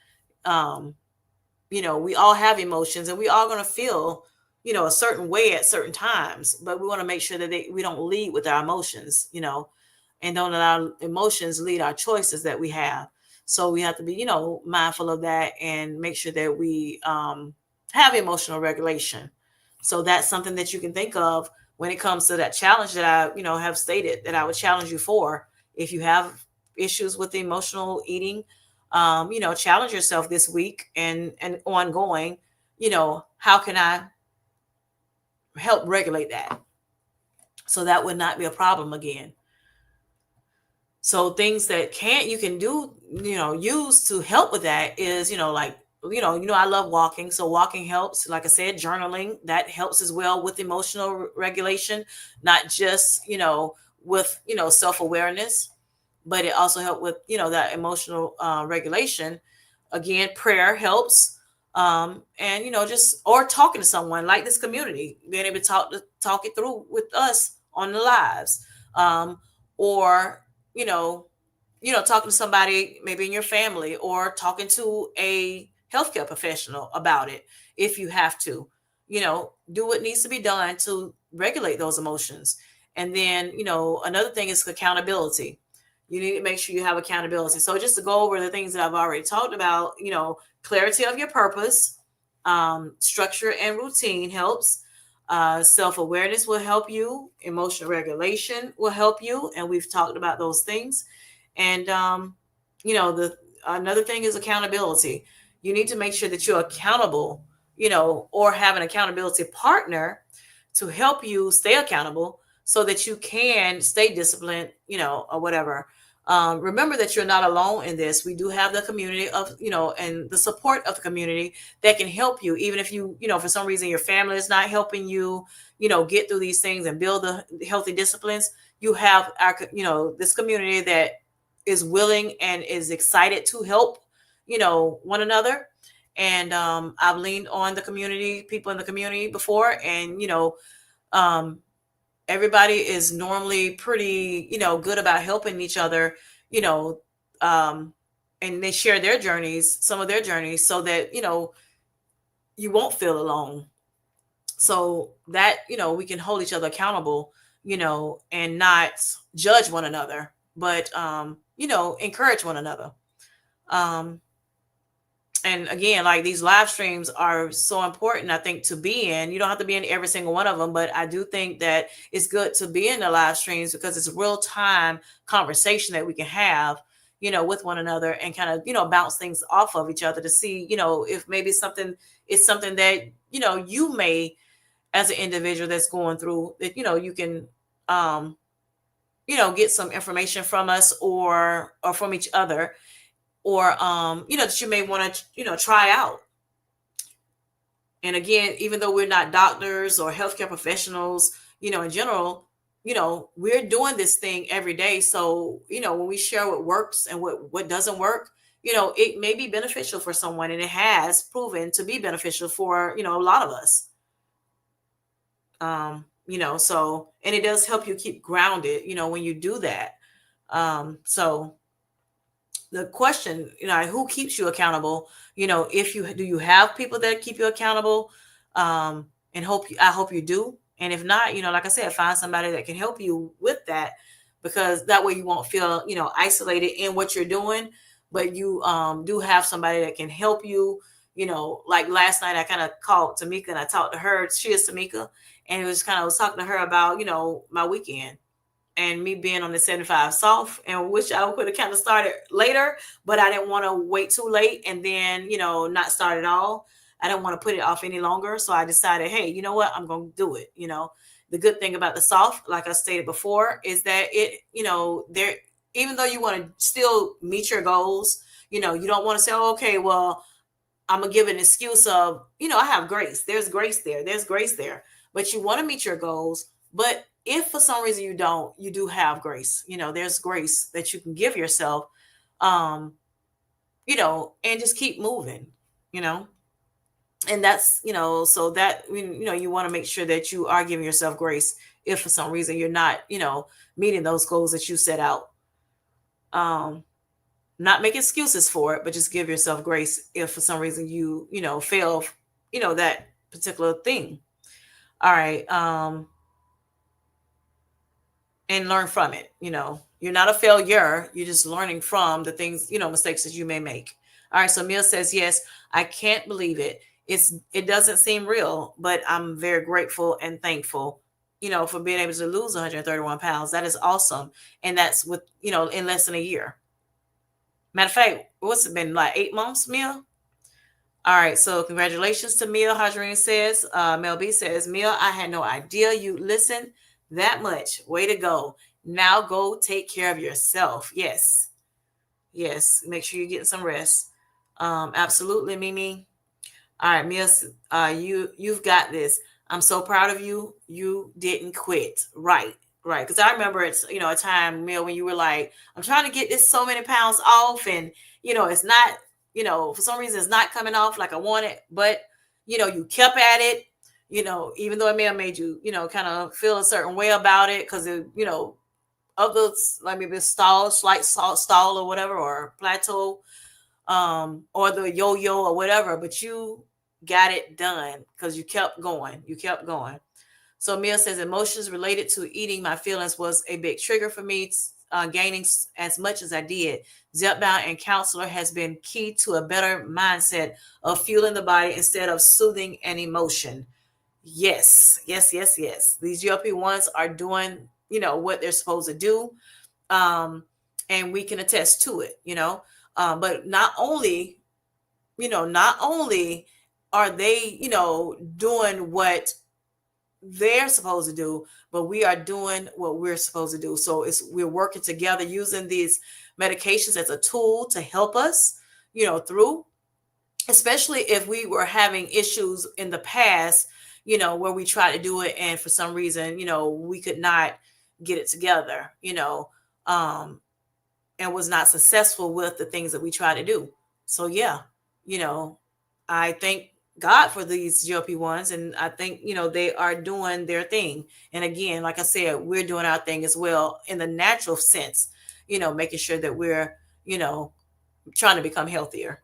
We all have emotions and we all going to feel, a certain way at certain times, but we want to make sure that we don't lead with our emotions, and don't allow emotions lead our choices that we have. So we have to be, mindful of that and make sure that we have emotional regulation. So that's something that you can think of when it comes to that challenge that I, have stated that I would challenge you for. If you have issues with emotional eating, challenge yourself this week and ongoing. How can I help regulate that so that would not be a problem again? So things that can't you can do, use to help with that is, like, I love walking. So walking helps. Like I said, journaling, that helps as well with emotional regulation, not just, with, self-awareness, but it also helps with, that emotional regulation. Again, prayer helps. And, just, or talking to someone like this community, being able to talk it through with us on the lives. Or, you know, talking to somebody maybe in your family or talking to a healthcare professional about it if you have to, do what needs to be done to regulate those emotions. And then, another thing is accountability. You need to make sure you have accountability. So just to go over the things that I've already talked about, clarity of your purpose, structure and routine helps. Self-awareness will help you. Emotional regulation will help you. And we've talked about those things. And the another thing is accountability. You need to make sure that you're accountable, or have an accountability partner to help you stay accountable so that you can stay disciplined, or whatever. Remember that you're not alone in this. We do have the community of, and the support of the community that can help you, even if you, for some reason your family is not helping you, get through these things and build the healthy disciplines. You have our, this community that is willing and is excited to help, one another. And I've leaned on the community, people in the community before, and um, everybody is normally pretty, good about helping each other, you know, um, and they share their journeys, some of their journeys, so that you won't feel alone. So that we can hold each other accountable, and not judge one another, but encourage one another. um and again, like, these live streams are so important, I think, to be in. You don't have to be in every single one of them, but I do think that it's good to be in the live streams because it's real time conversation that we can have, with one another, and kind of, bounce things off of each other to see, if maybe something it's something that you may, as an individual that's going through that, you can um get some information from us, or from each other, or that you may want to try out. And again, even though we're not doctors or healthcare professionals, in general, we're doing this thing every day. So when we share what works and what doesn't work, it may be beneficial for someone, and it has proven to be beneficial for a lot of us. So, and it does help you keep grounded when you do that. So the question, who keeps you accountable? If you do, you have people that keep you accountable, and I hope you do. And if not, like I said, find somebody that can help you with that, because that way you won't feel isolated in what you're doing, but you do have somebody that can help you. Like last night I kind of called Tamika and I talked to her. She is Tamika, and it was kind of, I was talking to her about my weekend and me being on the 75 soft, and which I could have kind of started later, but I didn't want to wait too late and then, not start at all. I didn't want to put it off any longer. So I decided, hey, you know what? I'm going to do it. The good thing about the soft, like I stated before, is that it, there, even though you want to still meet your goals, you don't want to say, oh, okay, well, I'm gonna give an excuse of, I have grace. There's grace there. There's grace there. But you want to meet your goals. But if for some reason you don't, you do have grace. There's grace that you can give yourself, um, and just keep moving, you know. And that's, so that, you want to make sure that you are giving yourself grace if for some reason you're not, meeting those goals that you set out. Um, Not make excuses for it, but just give yourself grace if for some reason you, fail, that particular thing. All right. And learn from it, You're not a failure. You're just learning from the things, mistakes that you may make. All right. So Mia says, yes, I can't believe it. It doesn't seem real, but I'm very grateful and thankful, for being able to lose 131 pounds. That is awesome. And that's with, in less than a year. Matter of fact, what's it been, like 8 months, Mia? All right, so congratulations to Mia. Hadreen says, Mel B says, Mia, I had no idea you listen that much. Way to go. Now go take care of yourself. Yes. Yes. Make sure you're getting some rest. Absolutely, Mimi. All right, Mia, you've got this. I'm so proud of you. You didn't quit. Right. Right. Because I remember it's, a time, Mia, when you were like, I'm trying to get this so many pounds off, and it's not, for some reason it's not coming off like I want it, but you kept at it, even though it may have made you, kind of feel a certain way about it because it, others like maybe slight stall or whatever, or plateau, or the yo-yo or whatever, but you got it done because you kept going. You kept going. So Mia says, emotions related to eating my feelings was a big trigger for me, gaining as much as I did. Zepbound and counselor has been key to a better mindset of fueling the body instead of soothing an emotion. Yes, yes, yes, yes. These GLP-1s are doing, what they're supposed to do. And we can attest to it, but not only are they, doing what they're supposed to do, but we are doing what we're supposed to do. So we're working together using these medications as a tool to help us, through, especially if we were having issues in the past, where we tried to do it and for some reason, we could not get it together, and was not successful with the things that we try to do. So yeah, I thank God for these GLP-1s, and I think they are doing their thing. And again, like I said, we're doing our thing as well in the natural sense, making sure that we're trying to become healthier.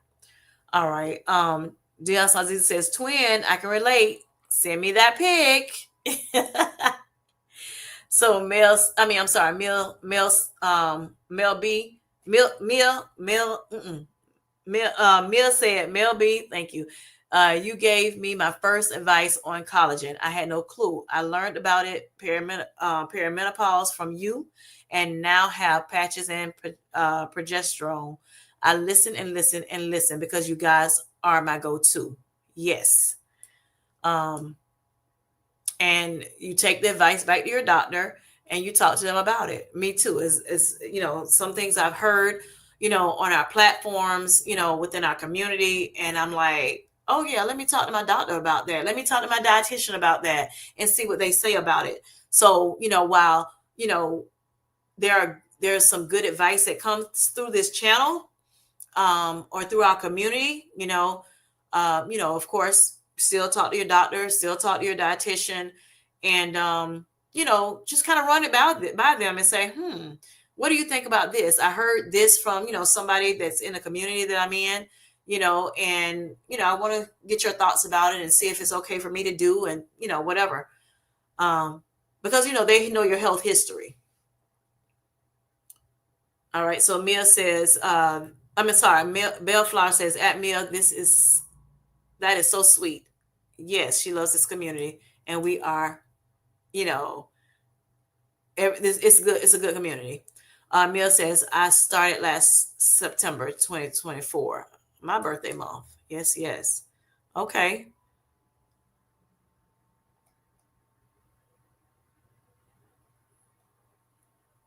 All right. Dion Aziz says, twin, I can relate. Send me that pic. So I'm sorry, Mel B, Mia said, Mel B, thank you. You gave me my first advice on collagen. I had no clue. I learned about it perimenopause from you, and now have patches and progesterone. I listen and listen and listen because you guys are my go-to. Yes. And you take the advice back to your doctor and you talk to them about it. Me too. Is some things I've heard, on our platforms, within our community, and I'm like, oh yeah, let me talk to my doctor about that. Let me talk to my dietitian about that and see what they say about it. So, while, there's some good advice that comes through this channel, or through our community, of course, still talk to your doctor, still talk to your dietitian, and just kind of run it by them and say, what do you think about this? I heard this from, somebody that's in the community that I'm in, and I want to get your thoughts about it and see if it's okay for me to do, and whatever. Because they know your health history. All right. So Mia says, Bellflower says, at Mia, that is so sweet. Yes, she loves this community, and we are, it's good. It's a good community. Mia says, I started last September 2024, my birthday month. Yes, yes. Okay.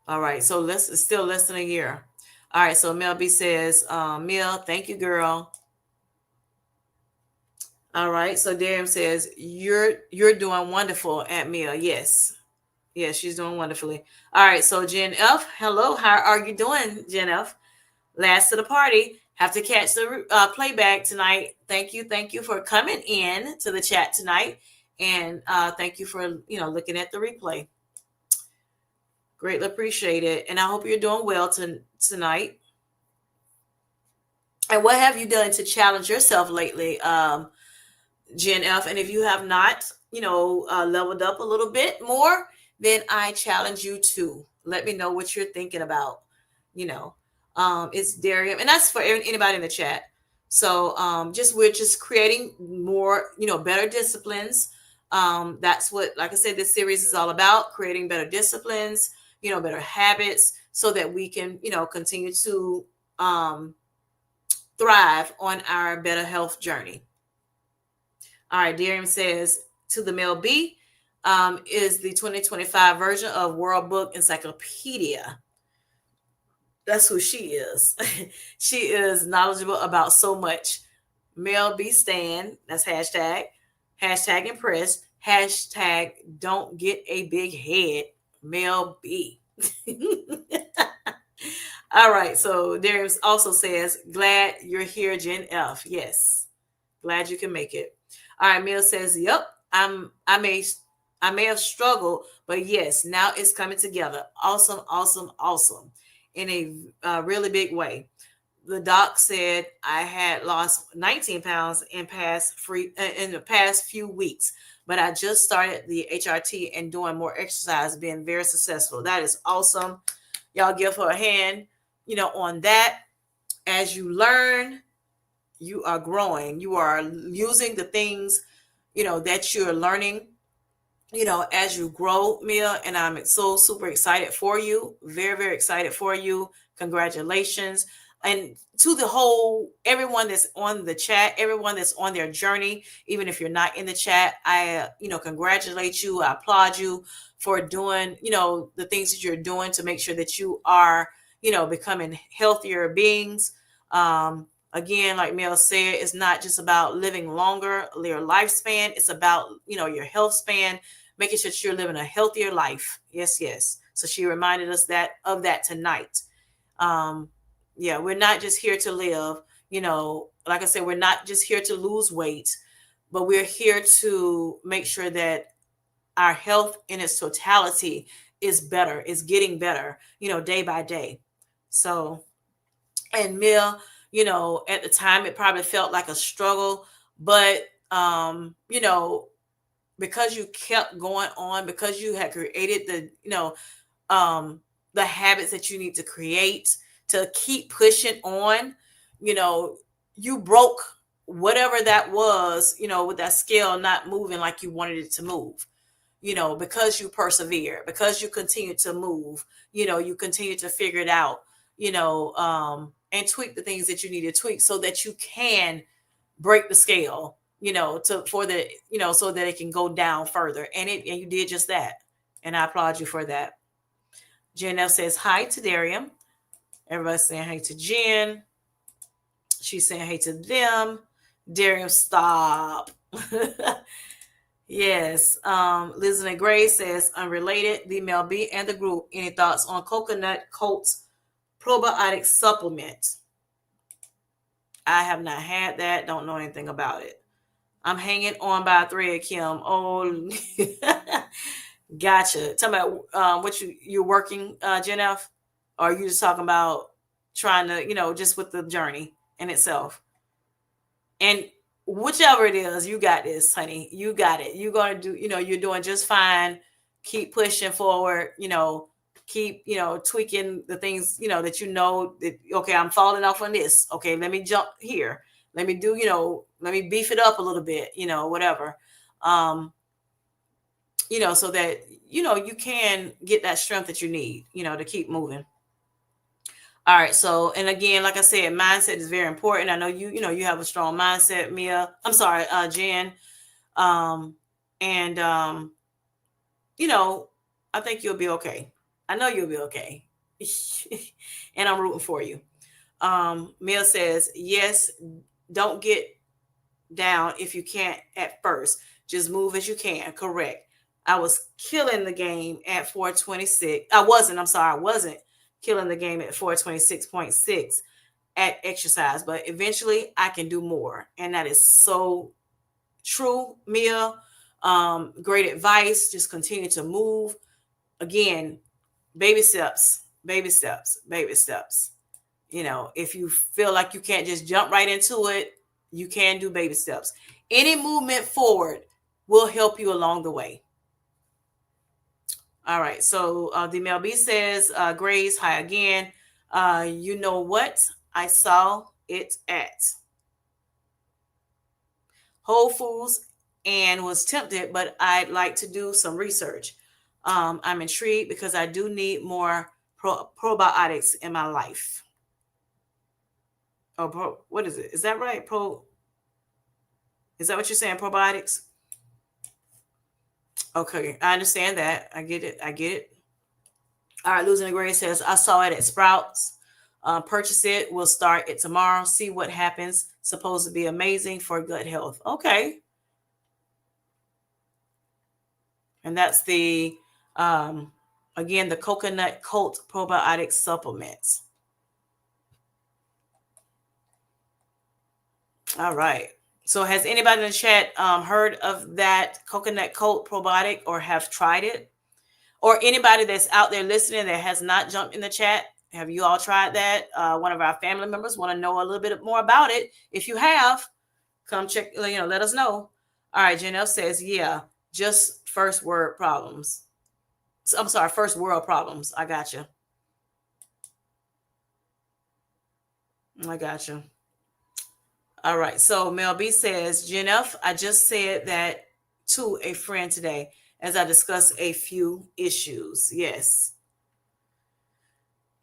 All right. So it's still less than a year. All right. So Mel B says, Mia, thank you, girl. All right. So Darian says, you're doing wonderful, Aunt Mia. Yes. Yes, she's doing wonderfully. All right. So Jen F, hello. How are you doing, Jen F? Last to the party. Have to catch the playback tonight. Thank you. Thank you for coming in to the chat tonight. And thank you for, looking at the replay. Greatly appreciate it. And I hope you're doing well tonight. And what have you done to challenge yourself lately, Jen F? And if you have not, leveled up a little bit more, then I challenge you to let me know what you're thinking about. You know, it's Darium, and that's for anybody in the chat. So just we're just creating more, better disciplines. That's what, like I said, this series is all about: creating better disciplines, better habits, so that we can, continue to thrive on our better health journey. All right, Darium says, to the male B, is the 2025 version of World Book Encyclopedia. That's who she is. She is knowledgeable about so much. Mel B Stan, that's hashtag impressed, hashtag don't get a big head, Mel B. All right, so Darius also says, glad you're here, Gen F. Yes, glad you can make it. All right, Mel says, yep, I may have struggled, but yes, now it's coming together. Awesome, awesome, awesome, in a really big way. The doc said I had lost 19 pounds in the past few weeks, but I just started the HRT and doing more exercise, being very successful. That is awesome. Y'all give her a hand, on that. As you learn, you are growing. You are using the things, that you're learning, as you grow, Mia, and I'm so super excited for you. Very, very excited for you. Congratulations. And to the whole, everyone that's on the chat, everyone that's on their journey, even if you're not in the chat, I, congratulate you. I applaud you for doing, the things that you're doing to make sure that you are, becoming healthier beings. Again, like Mel said, it's not just about living longer, your lifespan. It's about, your health span, making sure that you're living a healthier life. Yes, yes. So she reminded us of that tonight. Yeah, we're not just here to live, like I said, we're not just here to lose weight, but we're here to make sure that our health in its totality is better, is getting better, day by day. So, and Mel, at the time it probably felt like a struggle, but because you kept going on, because you had created the habits that you need to create to keep pushing on, you broke whatever that was, with that scale not moving like you wanted it to move, because you persevere, because you continue to move, you continue to figure it out, and tweak the things that you need to tweak so that you can break the scale, so that it can go down further. And you did just that. And I applaud you for that. Jen F says hi to Darium. Everybody's saying hey to Jen. She's saying hey to them. Darium, stop. Yes. Liz and Gray says unrelated, the Mel B and the group. Any thoughts on coconut Colt's probiotic supplement? I have not had that. Don't know anything about it. I'm hanging on by a thread, Kim. Oh, gotcha. Tell me about what you're working, Jen F, or are you just talking about trying to, just with the journey in itself? And whichever it is, you got this, honey. You got it. You're going to do, you're doing just fine. Keep pushing forward, keep, tweaking the things, that, okay, I'm falling off on this. Okay, let me jump here. Let me do, let me beef it up a little bit, whatever. So that, you can get that strength that you need, to keep moving. All right. So, and again, like I said, mindset is very important. I know you have a strong mindset, Mia. I'm sorry, Jen. And, I think you'll be okay. I know you'll be okay. And I'm rooting for you. Mia says, yes, don't get down if you can't at first. Just move as you can. Correct. I was killing the game at 426. I wasn't killing the game at 426.6 at exercise, but eventually I can do more. And that is so true, Mia. Great advice. Just continue to move. Again, baby steps, baby steps, baby steps. If you feel like you can't just jump right into it, you can do baby steps. Any movement forward will help you along the way. All right. So the MLB says, Grace, hi again. You know what? I saw it at Whole Foods and was tempted, but I'd like to do some research. I'm intrigued because I do need more probiotics in my life. Oh, what is it? Is that right? Is that what you're saying? Probiotics? Okay, I understand that. I get it. I get it. All right, Losing the Grade says, I saw it at Sprouts. Purchase it. We'll start it tomorrow. See what happens. Supposed to be amazing for gut health. Okay. And that's um, again, the coconut cult probiotic supplements. All right. So has anybody in the chat heard of that coconut cult probiotic or have tried it? Or anybody that's out there listening that has not jumped in the chat, have you all tried that? One of our family members want to know a little bit more about it. If you have, come check, let us know. All right, Janelle says, yeah, just first word problems. I'm sorry, first world problems. I got you. I got you. All right. So Mel B says, Jennifer, I just said that to a friend today as I discussed a few issues. Yes.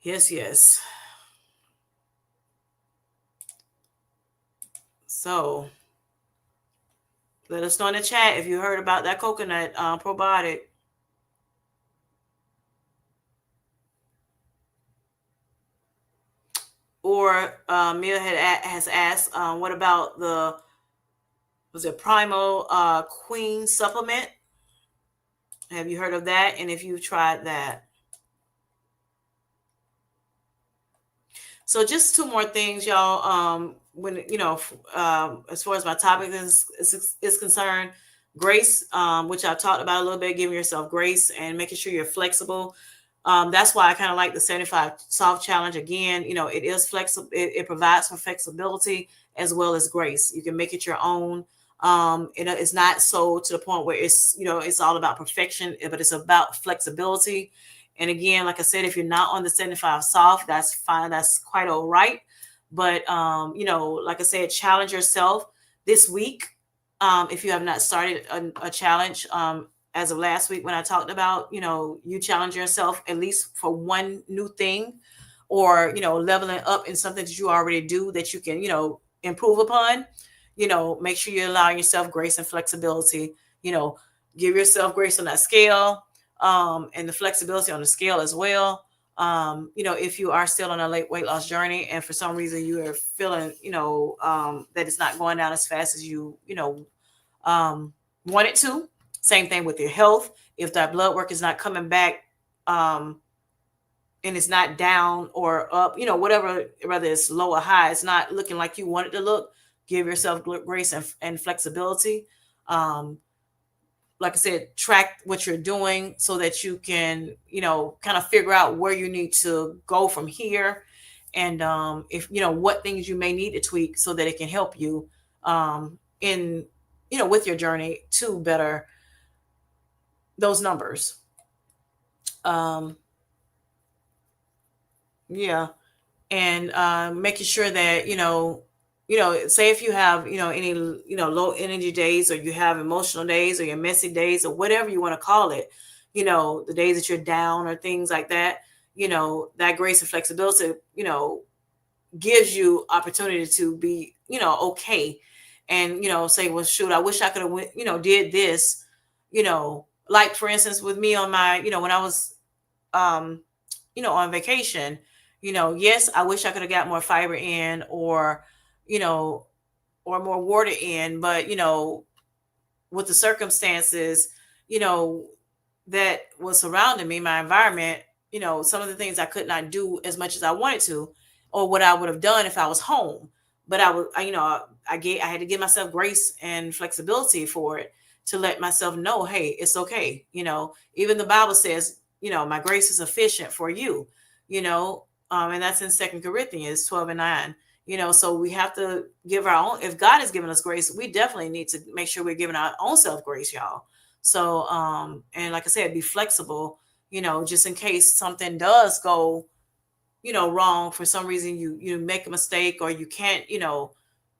Yes, yes. So let us know in the chat if you heard about that coconut probiotic. Or Mia has asked, what about was it Primal Queen supplement? Have you heard of that? And if you've tried that. So just two more things, y'all. When as far as my topic is concerned, grace, which I talked about a little bit, giving yourself grace and making sure you're flexible. That's why I kind of like the 75 soft challenge. Again, it is flexible. It provides for flexibility as well as grace. You can make it your own. It's not so to the point where it's all about perfection, but it's about flexibility. And again, like I said, if you're not on the 75 soft, that's fine. That's quite all right. But like I said, challenge yourself this week. If you have not started a challenge, as of last week when I talked about, you challenge yourself at least for one new thing, or leveling up in something that you already do that you can improve upon. Make sure you're allowing yourself grace and flexibility. Give yourself grace on that scale, and the flexibility on the scale as well. If you are still on a late weight loss journey and for some reason you are feeling that it's not going down as fast as you want it to. Same thing with your health. If that blood work is not coming back, and it's not down or up, whatever, whether it's low or high, it's not looking like you want it to look. Give yourself grace and flexibility. Like I said, track what you're doing so that you can, kind of figure out where you need to go from here. And if, what things you may need to tweak so that it can help you in, with your journey to better those numbers. Yeah. And making sure that, say if you have, any, low energy days, or you have emotional days, or your messy days, or whatever you want to call it, the days that you're down or things like that, that grace and flexibility, gives you opportunity to be, okay. And, say, well, shoot, I wish I could have, did this, like for instance, with me on my, when I was, on vacation, yes, I wish I could have got more fiber in, or, or more water in, but, with the circumstances, that was surrounding me, my environment, some of the things I could not do as much as I wanted to, or what I would have done if I was home. But I had to give myself grace and flexibility for it, to let myself know, hey, it's okay. Even the Bible says, my grace is sufficient for you, and that's in 2 Corinthians 12:9. So we have to give our own, if God has given us grace, we definitely need to make sure we're giving our own self grace, y'all. So, and like I said, be flexible, just in case something does go, wrong for some reason, you make a mistake, or you can't,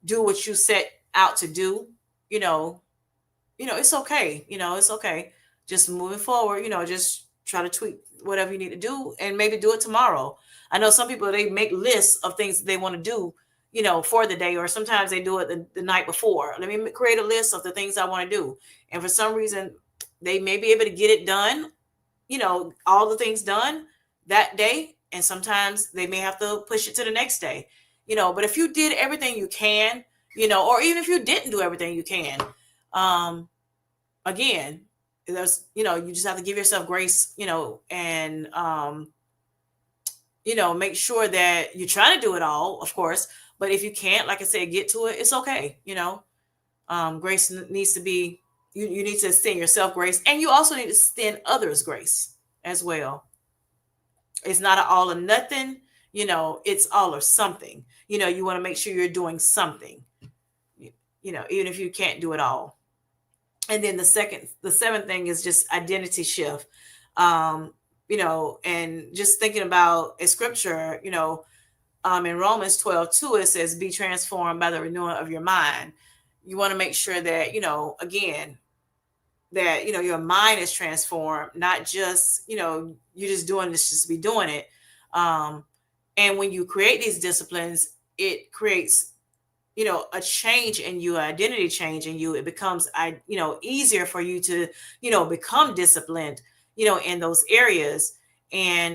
do what you set out to do, you know, it's okay. It's okay. Just moving forward, just try to tweak whatever you need to do and maybe do it tomorrow. I know some people, they make lists of things they want to do, for the day, or sometimes they do it the night before. Let me create a list of the things I want to do. And for some reason, they may be able to get it done, all the things done that day. And sometimes they may have to push it to the next day, but if you did everything you can, or even if you didn't do everything you can, um, again, there's, you just have to give yourself grace, and, make sure that you're trying to do it all, of course. But if you can't, like I said, get to it, it's okay. Grace needs to be, you need to extend yourself grace, and you also need to extend others grace as well. It's not an all or nothing, it's all or something. You want to make sure you're doing something, even if you can't do it all. And then the seventh thing is just identity shift. And just thinking about a scripture, in Romans 12:2, it says, be transformed by the renewing of your mind. You want to make sure that, again, that, your mind is transformed, not just, you're just doing this just to be doing it. And when you create these disciplines, it creates, a change in you, identity change in you. It becomes, easier for you to, become disciplined, in those areas. And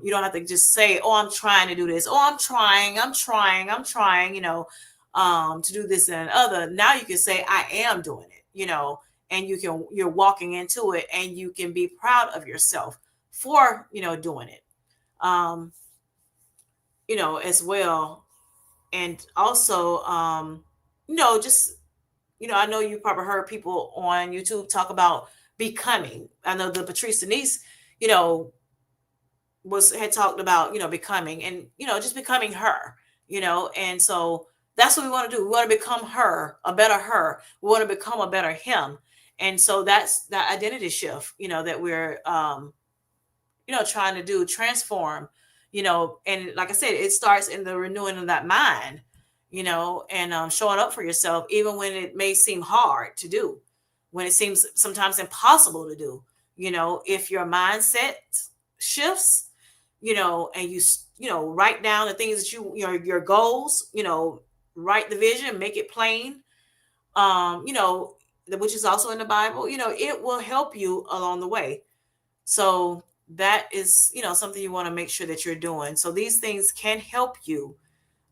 you don't have to just say, oh, I'm trying to do this. Oh, I'm trying, to do this and other. Now you can say, I am doing it, and you're walking into it, and you can be proud of yourself for, doing it, as well. And also, just, I know you probably heard people on YouTube talk about becoming. I know the Patrice Denise, you know, had talked about, becoming, and, just becoming her, and so that's what we want to do. We want to become her, a better her. We want to become a better him. And so that's that identity shift, that we're, trying to do, transform, and like I said, it starts in the renewing of that mind, and showing up for yourself, even when it may seem hard to do, when it seems sometimes impossible to do, if your mindset shifts, and write down the things that your goals, write the vision, make it plain, which is also in the Bible, it will help you along the way. So that is, something you want to make sure that you're doing. So these things can help you,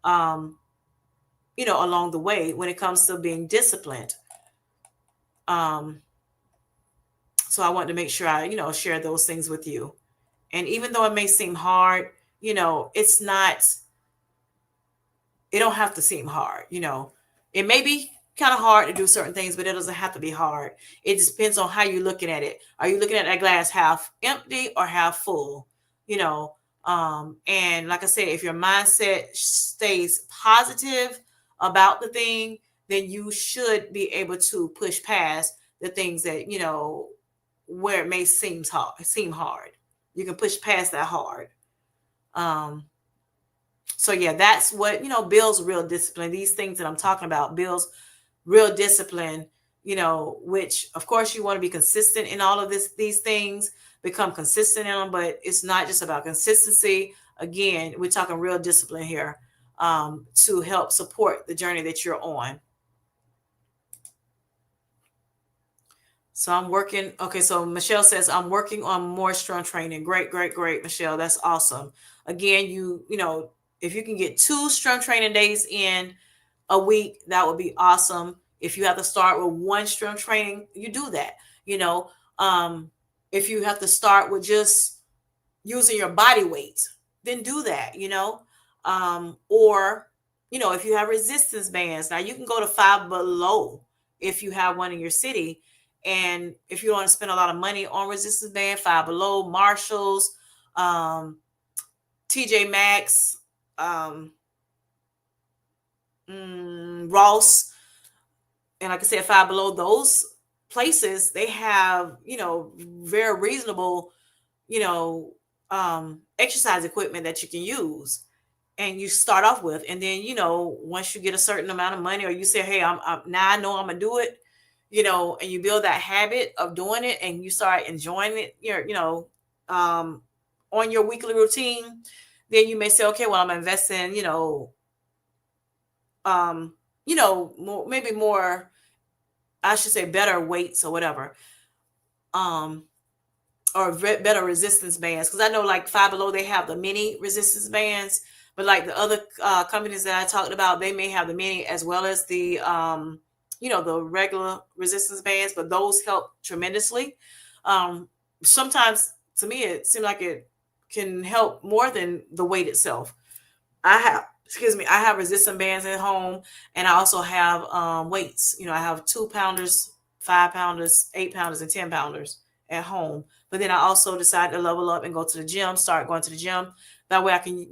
along the way when it comes to being disciplined. So I want to make sure I, share those things with you. And even though it may seem hard, it's not, it don't have to seem hard. It may be kind of hard to do certain things, but it doesn't have to be hard. It just depends on how you're looking at it. Are you looking at that glass half empty or half full? And like I said, if your mindset stays positive about the thing, then you should be able to push past the things that, where it may seem hard. You can push past that hard. So yeah, that's what, builds real discipline. These things that I'm talking about builds real discipline, which of course you want to be consistent in all of these things, become consistent in them, but it's not just about consistency. Again, we're talking real discipline here, to help support the journey that you're on. So I'm working. Okay. So Michelle says, I'm working on more strength training. Great, great, great, Michelle. That's awesome. Again, if you can get 2 strength training days in a week, that would be awesome. If you have to start with 1 strength training, you do that. If you have to start with just using your body weight, then do that, or, if you have resistance bands, now you can go to Five Below if you have one in your city. And if you don't want to spend a lot of money on resistance band, Five Below, Marshalls, TJ Maxx, Ross, and like I said, Five Below, those places, they have, very reasonable, you know, exercise equipment that you can use, and you start off with, and then once you get a certain amount of money, or you say, hey, I'm now I know I'm gonna do it, and you build that habit of doing it, and you start enjoying it, on your weekly routine, then you may say, okay, well, I'm investing, more, maybe more, I should say better weights or whatever, um, or better resistance bands. Because I know like Five Below, they have the mini resistance bands, but like the other companies that I talked about, they may have the mini as well as the, the regular resistance bands, but those help tremendously. Um, Sometimes to me, it seems like it can help more than the weight itself. I have, excuse me, I have resistance bands at home, and I also have weights. I have 2 pounders, 5 pounders, 8 pounders, and 10 pounders at home. But then I also decided to level up and go to the gym, start going to the gym. That way I can,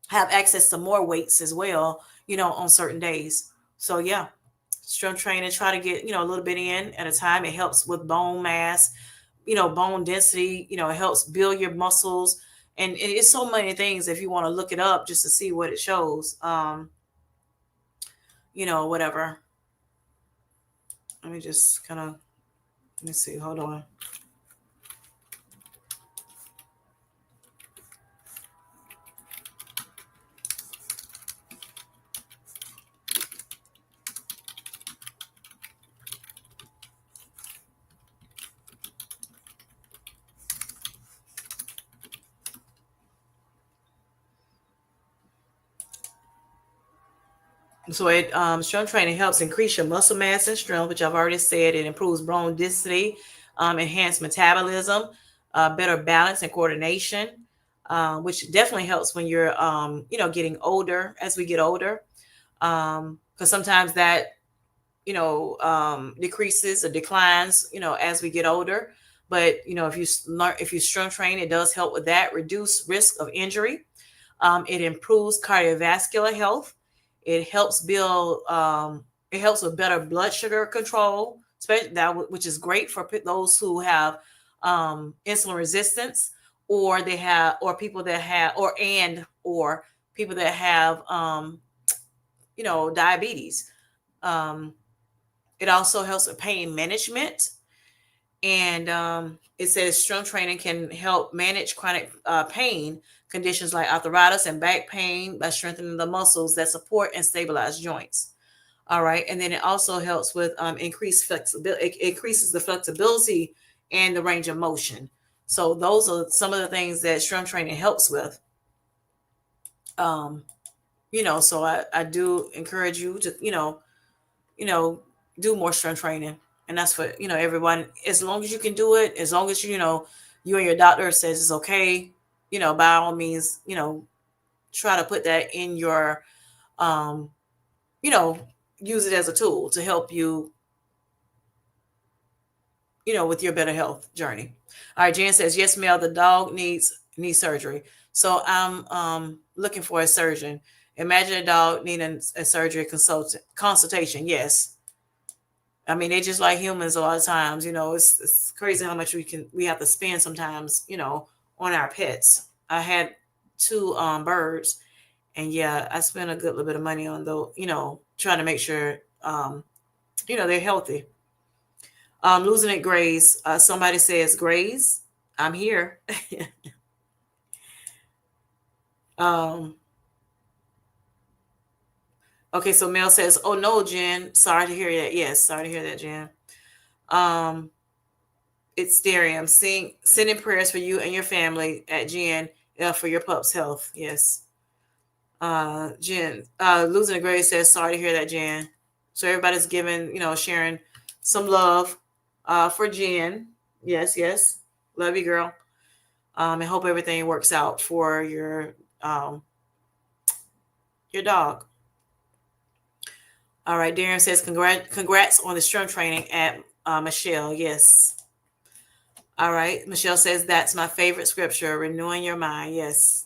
have access to more weights as well, on certain days. So yeah, strength training, try to get, a little bit in at a time. It helps with bone mass, bone density, it helps build your muscles. And it's so many things if you want to look it up just to see what it shows. Whatever. Let me just kind of, let me see. Hold on. So strength training helps increase your muscle mass and strength, which I've already said. It improves bone density, enhanced metabolism, better balance and coordination, which definitely helps when you're, getting older. As we get older, because sometimes that, decreases or declines, as we get older. But if you learn, if you strength train, it does help with that. Reduce risk of injury. It improves cardiovascular health. It helps build. It helps with better blood sugar control, especially that, which is great for those who have insulin resistance, or they have, or people that have, or people that have, diabetes. Um, it also helps with pain management, and it says strength training can help manage chronic pain conditions like arthritis and back pain by strengthening the muscles that support and stabilize joints. All right, and then it also helps with increased flexibility. It increases the flexibility and the range of motion. So those are some of the things that strength training helps with. Um, so I do encourage you to, you know, do more strength training. And that's for, everyone, as long as you can do it, as long as you and your doctor says it's okay, by all means, try to put that in your, um, you know, use it as a tool to help you, with your better health journey. All right, Jan says, yes, Mel, the dog needs knee surgery. So I'm looking for a surgeon. Imagine a dog needing a surgery consultation. Yes. I mean, they just like humans a lot of times. It's crazy how much we have to spend sometimes, on our pets. I had two birds, and yeah, I spent a good little bit of money on those, trying to make sure they're healthy. Losing it, Grace. Somebody says, Grace, I'm here. um, okay, so Mel says, oh no, Jen. Sorry to hear that. Yes, sorry to hear that, Jen. Um, it's scary. I'm sending prayers for you and your family at Jen, for your pup's health. Yes. Jen, losing a grade says, sorry to hear that, Jen. So everybody's giving, sharing some love for Jen. Yes, yes. Love you, girl. And hope everything works out for your dog. All right, Darren says, congrats on the strength training at Michelle. Yes. All right. Michelle says, that's my favorite scripture, renewing your mind. Yes.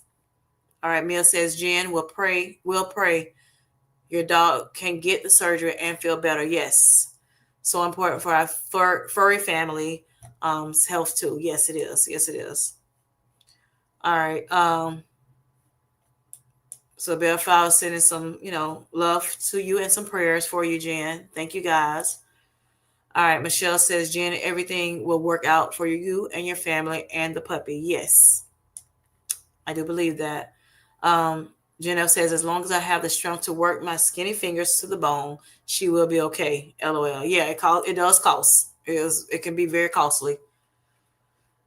All right. Mia says, Jen, we'll pray. We'll pray. Your dog can get the surgery and feel better. Yes. So important for our furry family. health too. Yes, it is. Yes, it is. All right. So Bell File sending some, love to you and some prayers for you, Jen. Thank you guys. All right. Michelle says, Jen, everything will work out for you and your family and the puppy. Yes, I do believe that. Jen F says, as long as I have the strength to work my skinny fingers to the bone, she will be okay. LOL. Yeah, it does cost. It can be very costly.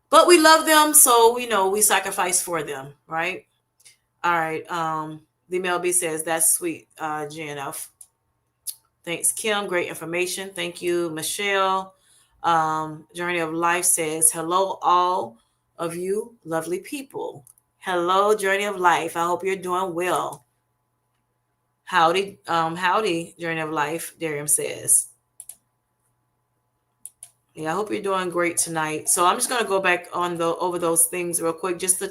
But we love them, so we sacrifice for them, right? All right. The MLB says that's sweet, GNF. Thanks, Kim. Great information. Thank you, Michelle. Journey of Life says, hello, all of you lovely people. Hello, Journey of Life. I hope you're doing well. Howdy, Journey of Life, Darium says. Yeah, I hope you're doing great tonight. So I'm just gonna go back on the over those things real quick, just to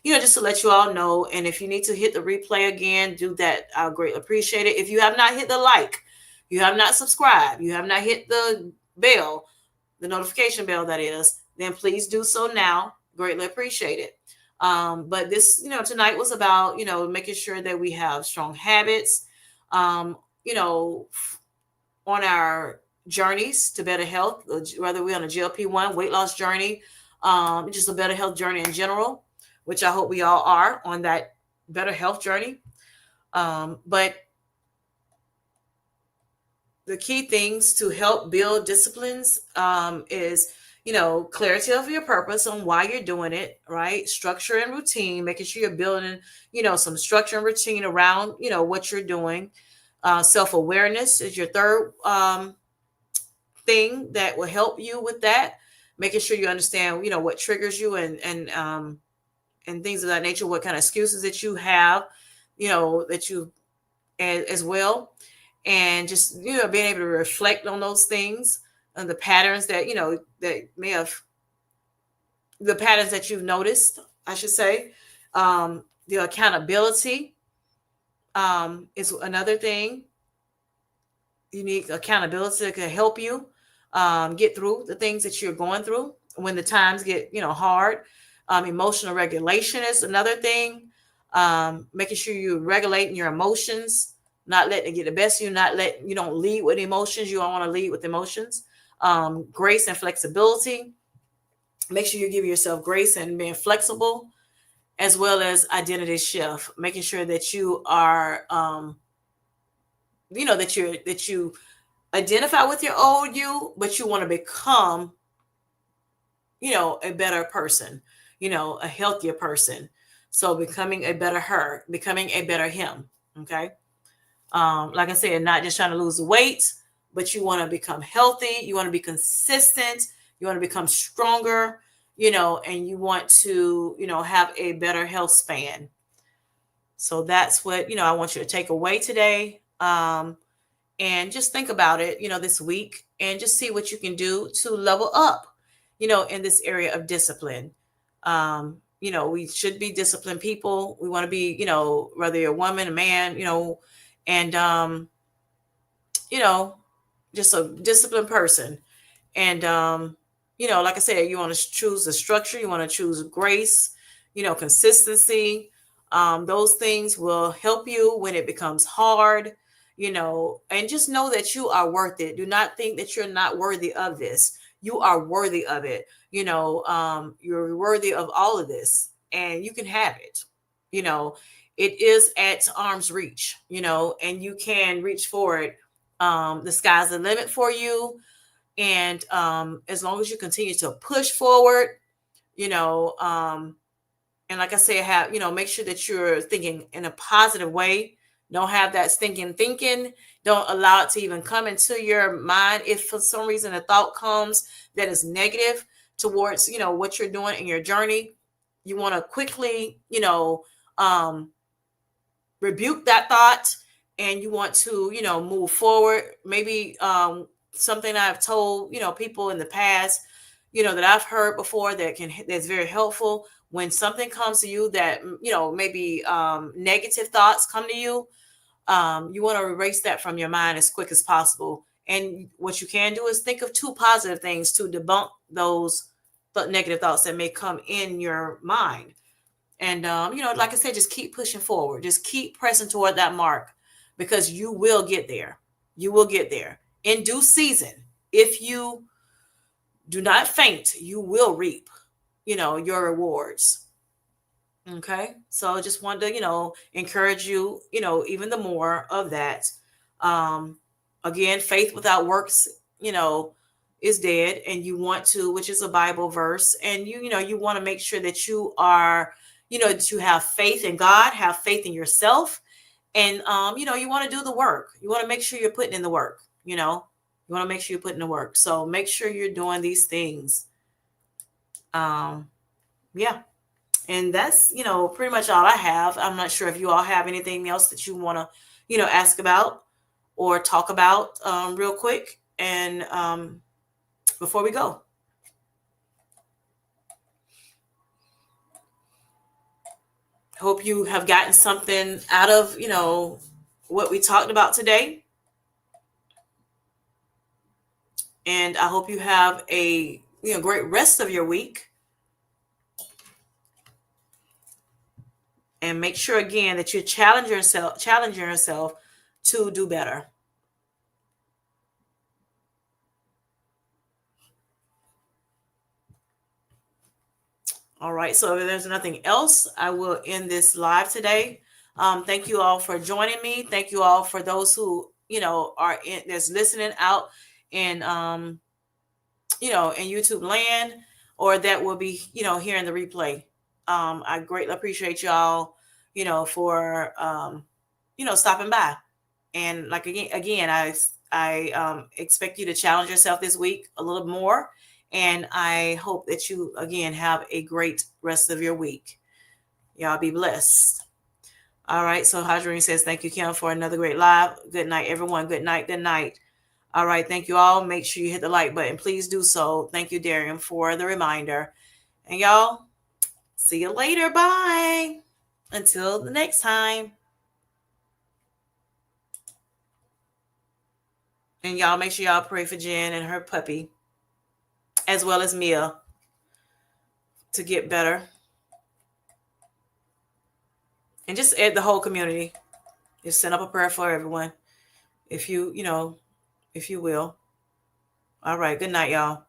just to let you all know. And if you need to hit the replay again, do that. I'll greatly appreciate it. If you have not hit the like, you have not subscribed, you have not hit the bell, the notification bell that is, then please do so now. Greatly appreciate it. But this, tonight was about, making sure that we have strong habits, you know, on our journeys to better health, whether we're on a GLP-1 weight loss journey, just a better health journey in general, which I hope we all are on that better health journey. But the key things to help build disciplines is, clarity of your purpose on why you're doing it, right? Structure and routine, making sure you're building, some structure and routine around, what you're doing. Self-awareness is your third thing that will help you with that, making sure you understand what triggers you and things of that nature, what kind of excuses that you have, that you as well, and just being able to reflect on those things and the patterns that that may have, the patterns that you've noticed, I should say. The accountability is another thing. You need accountability that can help you get through the things that you're going through when the times get hard. Emotional regulation is another thing. Making sure you're regulating your emotions, not letting it get the best of you, you don't lead with emotions. You don't want to lead with emotions. Grace and flexibility. Make sure you give yourself grace and being flexible, as well as identity shift, making sure that you are that you identify with your old you, but you want to become, a better person, a healthier person. So becoming a better her, becoming a better him. Okay. Like I said, not just trying to lose the weight, but you want to become healthy. You want to be consistent. You want to become stronger, and you want to, have a better health span. So that's what, I want you to take away today. And just think about it, this week, and just see what you can do to level up, in this area of discipline. We should be disciplined people. We want to be, whether you're a woman, a man, and, you know, just a disciplined person. And, like I said, you want to choose the structure, you want to choose grace, consistency. Those things will help you when it becomes hard, and just know that you are worth it. Do not think that you're not worthy of this. You are worthy of it. You're worthy of all of this, and you can have it. You know, it is at arm's reach, and you can reach for it. The sky's the limit for you. And as long as you continue to push forward, you know, and like I say, make sure that you're thinking in a positive way. Don't have that stinking thinking. Don't allow it to even come into your mind. If for some reason a thought comes that is negative towards, what you're doing in your journey, you want to quickly, rebuke that thought, and you want to, move forward. Maybe something I've told, people in the past, that I've heard before that's very helpful. When something comes to you that, maybe negative thoughts come to you, you want to erase that from your mind as quick as possible And what you can do is think of 2 positive things to debunk those negative thoughts that may come in your mind. And, like I said, just keep pushing forward. Just keep pressing toward that mark, because you will get there. You will get there in due season. If you do not faint, you will reap, your rewards. Okay. So just wanted to, encourage you, even the more of that. Um, Again, faith without works, is dead. And you want to, which is a Bible verse. And you want to make sure that you are, that you have faith in God, have faith in yourself. And, you want to do the work. You want to make sure you're putting in the work, you want to make sure you're putting in the work. So make sure you're doing these things. Yeah. And that's, pretty much all I have. I'm not sure if you all have anything else that you want to, ask about or talk about real quick. And before we go. Hope you have gotten something out of, what we talked about today. And I hope you have a, great rest of your week. And make sure again that you challenge yourself to do better. All right. So if there's nothing else, I will end this live today. Thank you all for joining me. Thank you all for those who, are that's listening out in, in YouTube land, or that will be, hearing the replay. I greatly appreciate y'all, for, stopping by. And like, again, I expect you to challenge yourself this week a little more. And I hope that you, again, have a great rest of your week. Y'all be blessed. All right. So Hadreen says, thank you, Kim, for another great live. Good night, everyone. Good night. Good night. All right. Thank you all. Make sure you hit the like button. Please do so. Thank you, Darian, for the reminder. And y'all, see you later. Bye. Until the next time. And y'all make sure y'all pray for Jen and her puppy, as well as Mia, to get better. And just add the whole community. Just send up a prayer for everyone. If you will. All right. Good night, y'all.